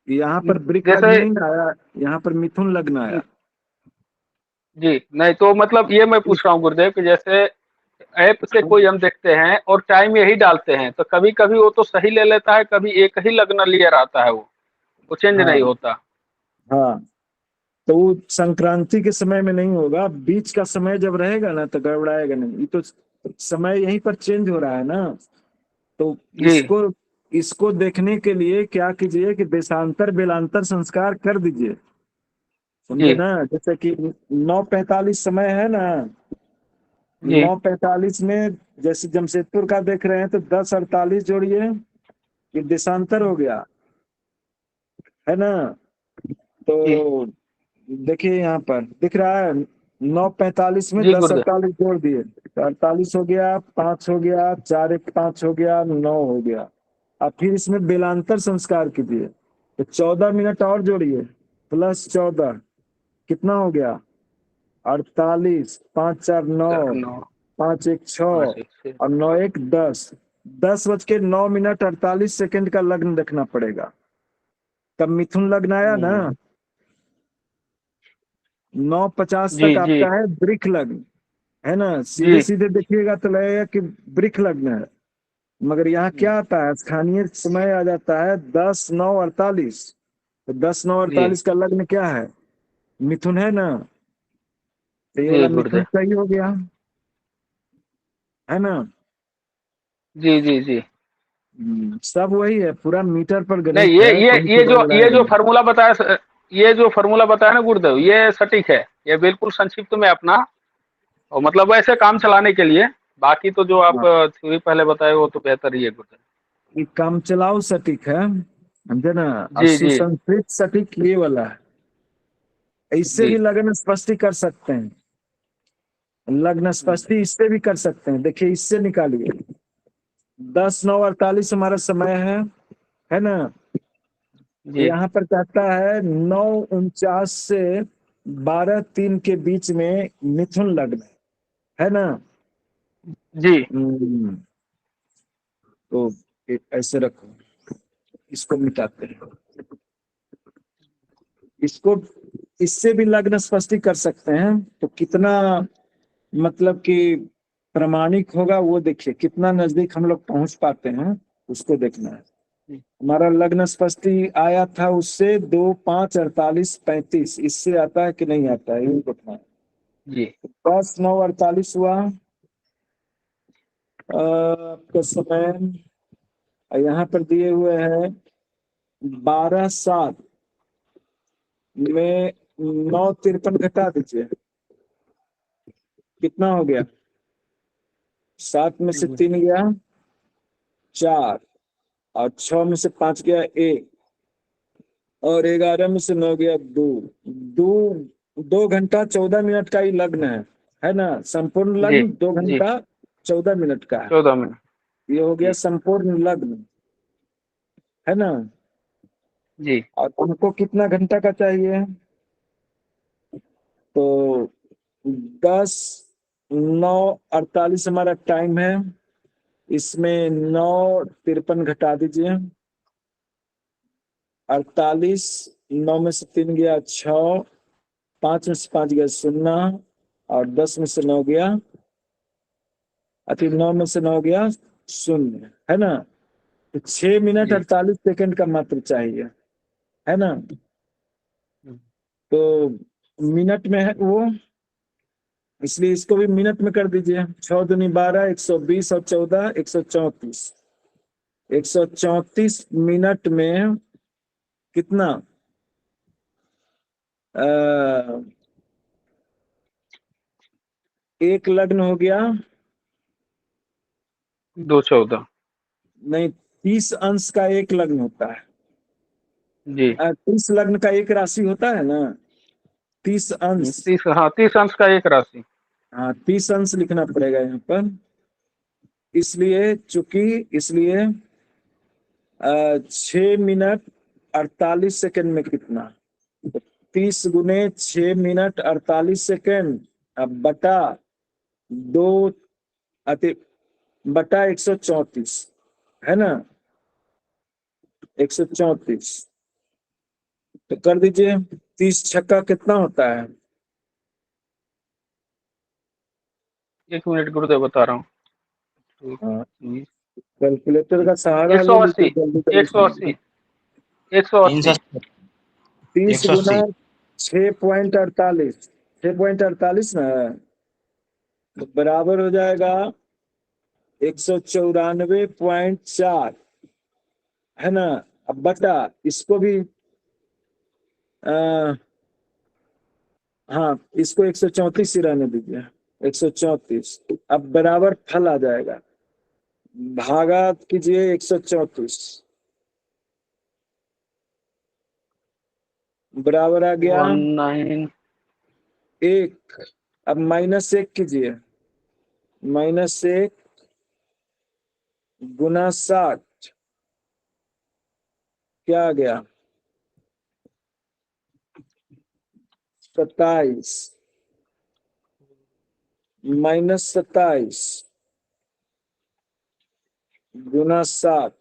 यहाँ पर ब्रिक लग्न जैसे नहीं आया, यहाँ पर मिथुन लग्न आया। जी नहीं, तो मतलब ये मैं पूछ रहा हूँ गुरुदेव कि जैसे ऐप से कोई हम देखते हैं और टाइम यही डालते हैं, तो कभी कभी वो तो सही ले लेता है, कभी एक ही लग्न लिए रहता है, वो चेंज हाँ नहीं होता। हाँ, तो वो संक्रांति के समय में नहीं होगा, बीच का समय जब रहेगा ना तो गड़बड़ाएगा नहीं। ये तो समय यहीं पर चेंज हो रहा है ना। तो जी इसको इसको देखने के लिए क्या कीजिए कि देशांतर बेलांतर संस्कार कर दीजिए, जी समझे ना। जैसे कि 9:45 समय है ना, जी 9:45 में जैसे जमशेदपुर का देख रहे हैं तो 10:48 जोड़िए, ये देशांतर हो गया, है ना। जी तो देखिए यहाँ पर दिख रहा है 9:45 में जी दस गुरुदेव। अड़तालीस जोड़ दिए, तो 48 हो गया, 5 हो गया, 4 1 5 हो गया, 9 हो गया। अब फिर इसमें बेलांतर संस्कार कीजिए, तो 14 मिनट और जोड़िए, +14 कितना हो गया, 48, 5 4 9, 9 5 1 6 5 1 6 और 9 1 10, 10:09 48 का लग्न देखना पड़ेगा, तब मिथुन लग्न आया ना। 9:50 जी तक जी आपका है वृक लग्न, है ना। जी सीधे सीधे देखिएगा तो लगेगा कि वृक लग्न है, मगर यहाँ क्या आता है, स्थानीय समय आ जाता है 10:09 48। तो 10:09 48 का लग्न क्या है, मिथुन है ना। तो ये जी वाला मिथुन गुरुदेव। सही हो गया, है ना। जी जी जी। सब वही है, पूरा मीटर पर नहीं, गणित है, कहीं से ये गड़बड़ाएगा जो नहीं। फार्मूला बताया ये जो फॉर्मूला बताया ना गुरुदेव, ये सटीक है, ये बिल्कुल संक्षिप्त में अपना, और मतलब वैसे काम चलाने के लिए। बाकी तो जो आप थ्योरी पहले बताए वो तो बेहतर ही है गुरुदेव। ये काम चलाओ सटीक है, समझे ना। और जी जी सुसंस्कृत सटीक ये वाला है। इससे जी भी लग्न स्पष्टी कर सकते हैं, लग्न स्पष्टी इससे भी कर सकते हैं। देखिए इससे निकालिए, 10:09:48 हमारा समय है ना। जी यहाँ पर कहता है 9:49 से 12:03 के बीच में मिथुन लग्न है ना। जी तो ऐसे रखो, इसको मिटाते हैं, इसको इससे भी लग्न स्पष्टी कर सकते हैं। तो कितना मतलब कि प्रामाणिक होगा वो देखिए, कितना नजदीक हम लोग पहुंच पाते हैं उसको देखना है। हमारा लग्न स्पष्टी आया था उससे 2:05:48:35, इससे आता है कि नहीं आता है, ये देखना है। जी 10:09:48 हुआ आपका समय। यहाँ पर दिए हुए हैं 12:07 में 9:53 घटा दीजिए, कितना हो गया? 7 में से 3 गया 4, और 6 में से 5 गया 1, और 11 में से 9 गया 2। 2 घंटा 14 मिनट का ही लग्न है ना। संपूर्ण जी लग्न 2 जी घंटा 14 मिनट का है। 14 मिनट। ये हो गया जी संपूर्ण लग्न, है ना। जी और हमको कितना घंटा का चाहिए? तो 10:09:48 हमारा टाइम है, इसमें 9:53 घटा दीजिए। 48, 9 में से 3 गया 6, 5 में से 5 गया 0, और 10 में से 9 गया, 9 में से 9 गया 0, है ना। तो 6 मिनट जी 48 सेकंड का मात्र चाहिए, है ना। तो मिनट में है वो, इसलिए इसको भी मिनट में कर दीजिए। 6 दूनी 12, 120 और 14 134। 134 मिनट में कितना? एक लग्न हो गया, 214। नहीं 30 अंश का एक लग्न होता है। जी 30 लग्न का एक राशि होता है ना, 30 अंश। 30, हाँ 30 अंश का एक राशि। हाँ 30 अंश लिखना पड़ेगा यहाँ पर। इसलिए 6 मिनट 48 सेकंड में कितना? 30 गुने 6 मिनट 48 सेकंड, अब बटा 2 अति बटा 134, है ना। 134 तो कर दीजिए। 30 छक्का कितना होता है? 1 मिनट गुरुदेव बता रहा हूँ। हाँ, कैलकुलेटर का सहारा ले 180, लीजिए, जल्दी जल्दी 180, कीजिए। 180। 30 180। गुना 6.48, 6.48 ना है, तो बराबर हो जाएगा 194.4, है ना। अब बटा इसको भी हाँ इसको 134 ही रहने दीजिए, 134। अब बराबर फल आ जाएगा, भागा कीजिए 134, बराबर आ गया 19। 1। अब -1 कीजिए, -1 गुना 60 क्या आ गया? 27, -27 गुना 7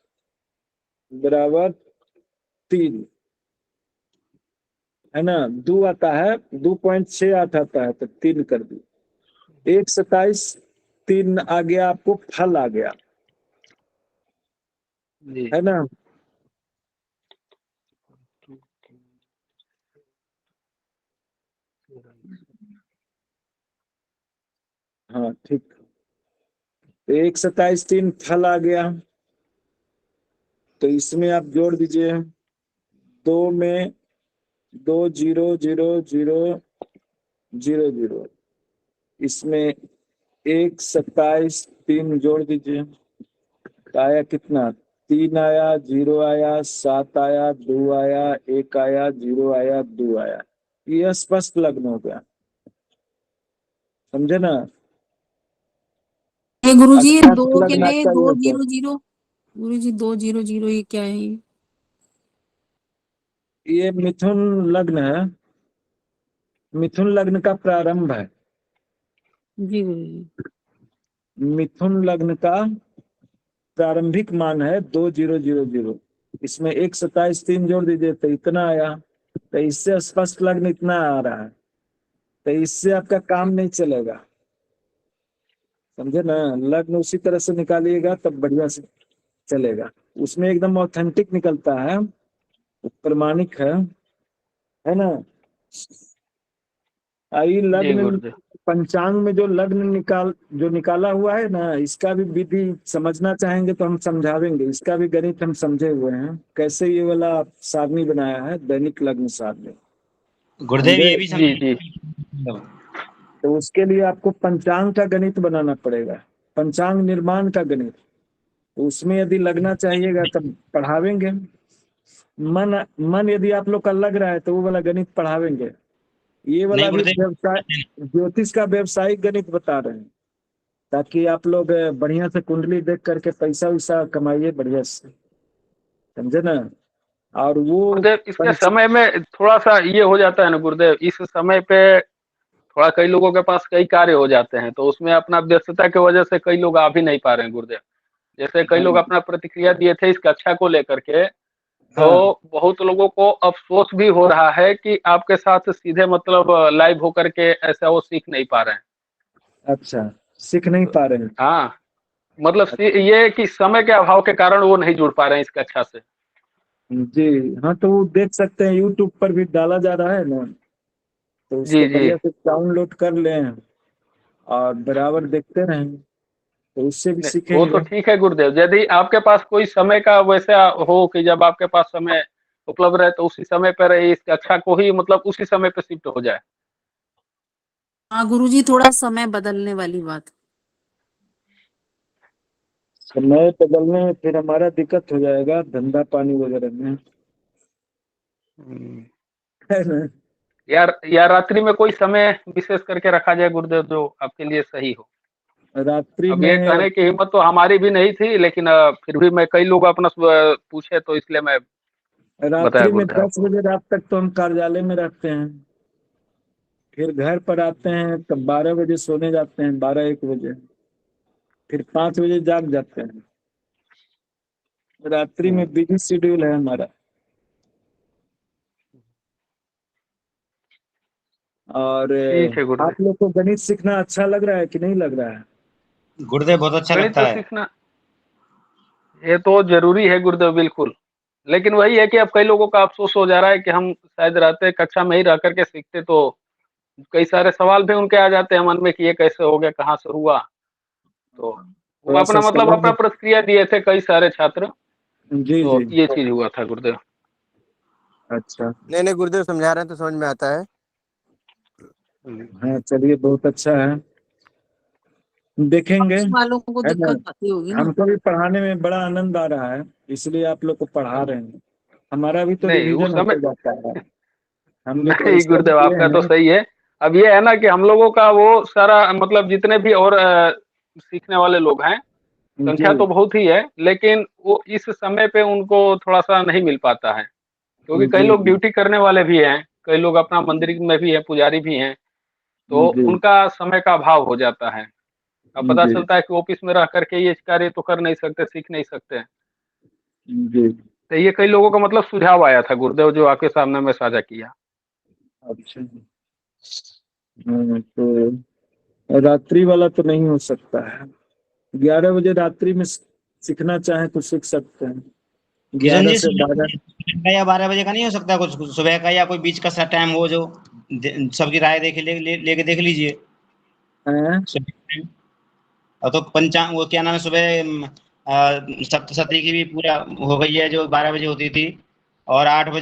बराबर 3, है ना। 2 आता है, 2.68 आता है, तो 3 कर दी। 127 3 आ गया, आपको फल आ गया, जी है ना। हाँ ठीक, 127 3 फल आ गया। तो इसमें आप जोड़ दीजिए, 2 में 2 0 0 0 0 0, इसमें 1 27 3 जोड़ दीजिए, तो आया कितना? 3 आया, 0 आया, 7 आया, 2 आया, 1 आया, 0 आया, 2 आया। ये स्पष्ट लग्न हो गया, समझे ना? ये गुरुजी ये स्पष्ट 2 के लगना लिए चाहिए 2 तो 0 0, गुरुजी 2 0 0 ये क्या है? ये मिथुन लग्न है, मिथुन लग्न का प्रारंभ है। जी गुरुजी। मिथुन लग्न का प्रारंभिक मान है 2 0 0 0, इसमें 1 27 3 जोड़ दीजिए तो इतना आया, तो इससे स्पष्ट लग्न इतना आ रहा है, तो इससे आपका काम नहीं चलेगा, समझे ना? लग्न उसी तरह से निकालिएगा तब बढ़िया से चलेगा, उसमें एकदम ऑथेंटिक निकलता है, प्रमाणिक है ना? आई जी लग्न गुरुदेव। पंचांग में जो लग्न जो निकाला हुआ है ना, इसका भी विधि समझना चाहेंगे तो हम समझावेंगे, इसका भी गणित हम समझे हुए हैं, कैसे ये वाला सारणी बनाया है, दैनिक लग्न सारणी, गुरुदेव समझे? ये भी जी जी। तो उसके लिए आपको पंचांग का गणित बनाना पड़ेगा, पंचांग निर्माण का गणित, तो उसमें यदि लगना चाहिएगा तब पढ़ावेंगे। मन यदि आप लोग का लग रहा है तो वो वाला गणित पढ़ावेंगे, ये वाला नहीं भी गुरुदेव, व्यवसाय ज्योतिष का व्यवसायिक गणित बता रहे हैं, ताकि आप लोग बढ़िया से कुंडली देख करके पैसा वैसा कमाइए बढ़िया से, समझे ना? और वो गुरुदेव इसके पंच समय में थोड़ा सा ये हो जाता है ना गुरुदेव, इस समय पे थोड़ा कई लोगों के पास कई कार्य हो जाते हैं, तो उसमें अपना व्यस्तता की वजह से कई लोग आ भी नहीं पा रहे हैं गुरुदेव। जैसे कई लोग हाँ अपना प्रतिक्रिया दिए थे इस कक्षा को लेकर के, हाँ, तो बहुत लोगों को अफसोस भी हो रहा है कि आपके साथ सीधे मतलब लाइव होकर के ऐसा वो सीख नहीं पा रहे हैं। अच्छा, सीख नहीं तो पा रहे हैं? हाँ, मतलब ये कि समय के अभाव के कारण वो नहीं जुड़ पा रहे हैं इस कक्षा से। जी हाँ, तो वो देख सकते हैं, यूट्यूब पर भी डाला जा रहा है ना, तो जी उसको जी। बढ़िया से डाउनलोड कर लें और बराबर देखते रहें, तो उससे भी नहीं, वो तो सीखेंगे। ठीक है गुरुदेव, यदि आपके पास कोई समय का वैसा हो कि जब आपके पास समय उपलब्ध रहे तो उसी समय पर इस कक्षा को ही मतलब उसी समय पे शिफ्ट हो जाए। हाँ गुरुजी, थोड़ा समय बदलने वाली बात। समय बदलने में फिर हमारा दिक्कत हो जाएगा धंधा पानी वगैरह में, है ना? या रात्रि में कोई समय विशेष करके रखा जाए गुरुदेव जो आपके लिए सही हो। रात्रि अब ये में, कहने की हिम्मत तो हमारी भी नहीं थी, लेकिन फिर भी मैं कई लोग अपना पूछे तो इसलिए मैं बताया रात्रि में गुरुदेव 10 आपको। बजे रात तक तो हम कार्यालय में रहते हैं, फिर घर पर आते हैं तब 12 बजे सोने जाते हैं, 12 1 बजे, फिर 5 बजे जाग जाते हैं। रात्रि में बिजी शेड्यूल है हमारा। और ठीक है गुरुदेव। आप लोग को गणित सीखना अच्छा लग रहा है कि नहीं लग रहा है? गुरुदेव बहुत अच्छा गणित लगता तो है। सीखना ये तो जरूरी है गुरुदेव, बिल्कुल। लेकिन वही है कि अब कई लोगों का अफसोस हो जा रहा है कि हम शायद रहते कक्षा में ही रह करके सीखते तो कई सारे सवाल भी उनके आ जाते हैं मन में कि ये कैसे हो गया, कहाँ से हुआ। तो वो थोड़ा सा अपना मतलब अपना समझ, प्रतिक्रिया दिए थे कई सारे छात्र, जी तो जी, ये चीज हुआ था गुरुदेव। अच्छा, नहीं नहीं गुरुदेव समझा रहे हैं तो समझ में आता है। हाँ चलिए, बहुत अच्छा है, देखेंगे, पक्ष वालों को है ना? दिक्कत आती होगी ना। हमको भी पढ़ाने में बड़ा आनंद आ रहा है, इसलिए आप लोग को पढ़ा रहे हैं, हमारा भी तो नहीं रिवीजन उस समय होते जाता है, हम लोग तो नहीं स्टडी गुरुदेव किए आपका तो हैं। सही है। अब ये है ना कि हम लोगों का वो सारा मतलब जितने भी और सीखने वाले लोग हैं, जी संख्या तो बहुत ही है, लेकिन वो इस समय पे उनको थोड़ा सा नहीं मिल पाता है, क्योंकि कई जी लोग जी ड्यूटी करने वाले भी हैं, कई लोग अपना मंदिर में भी है, पुजारी भी हैं, तो जी उनका समय का अभाव हो जाता है। अब पता जी चलता है कि ऑफिस में रह करके ये कार्य तो कर नहीं सकते, सीख नहीं सकते। जी, तो ये कई लोगों का मतलब सुझाव आया था गुरुदेव जो आपके सामने मैं साझा किया। अच्छा, हाँ, तो रात्रि वाला तो नहीं हो सकता है, 11 बजे रात्रि में सीखना चाहे तो सीख सकते हैं, किशन 11 जी, से 12। सुबह का या 12 बजे का नहीं हो सकता? कुछ कुछ सुबह का या कोई बीच का सा टाइम हो जो सबकी राय देख लेके देख लीजिए। हैं? सुबह के टाइम। और तो पंचांग वो क्या नाम है, सुबह सप्तशती की भी पूरा हो गई है जो 12 बजे होती थी, और 8 बजे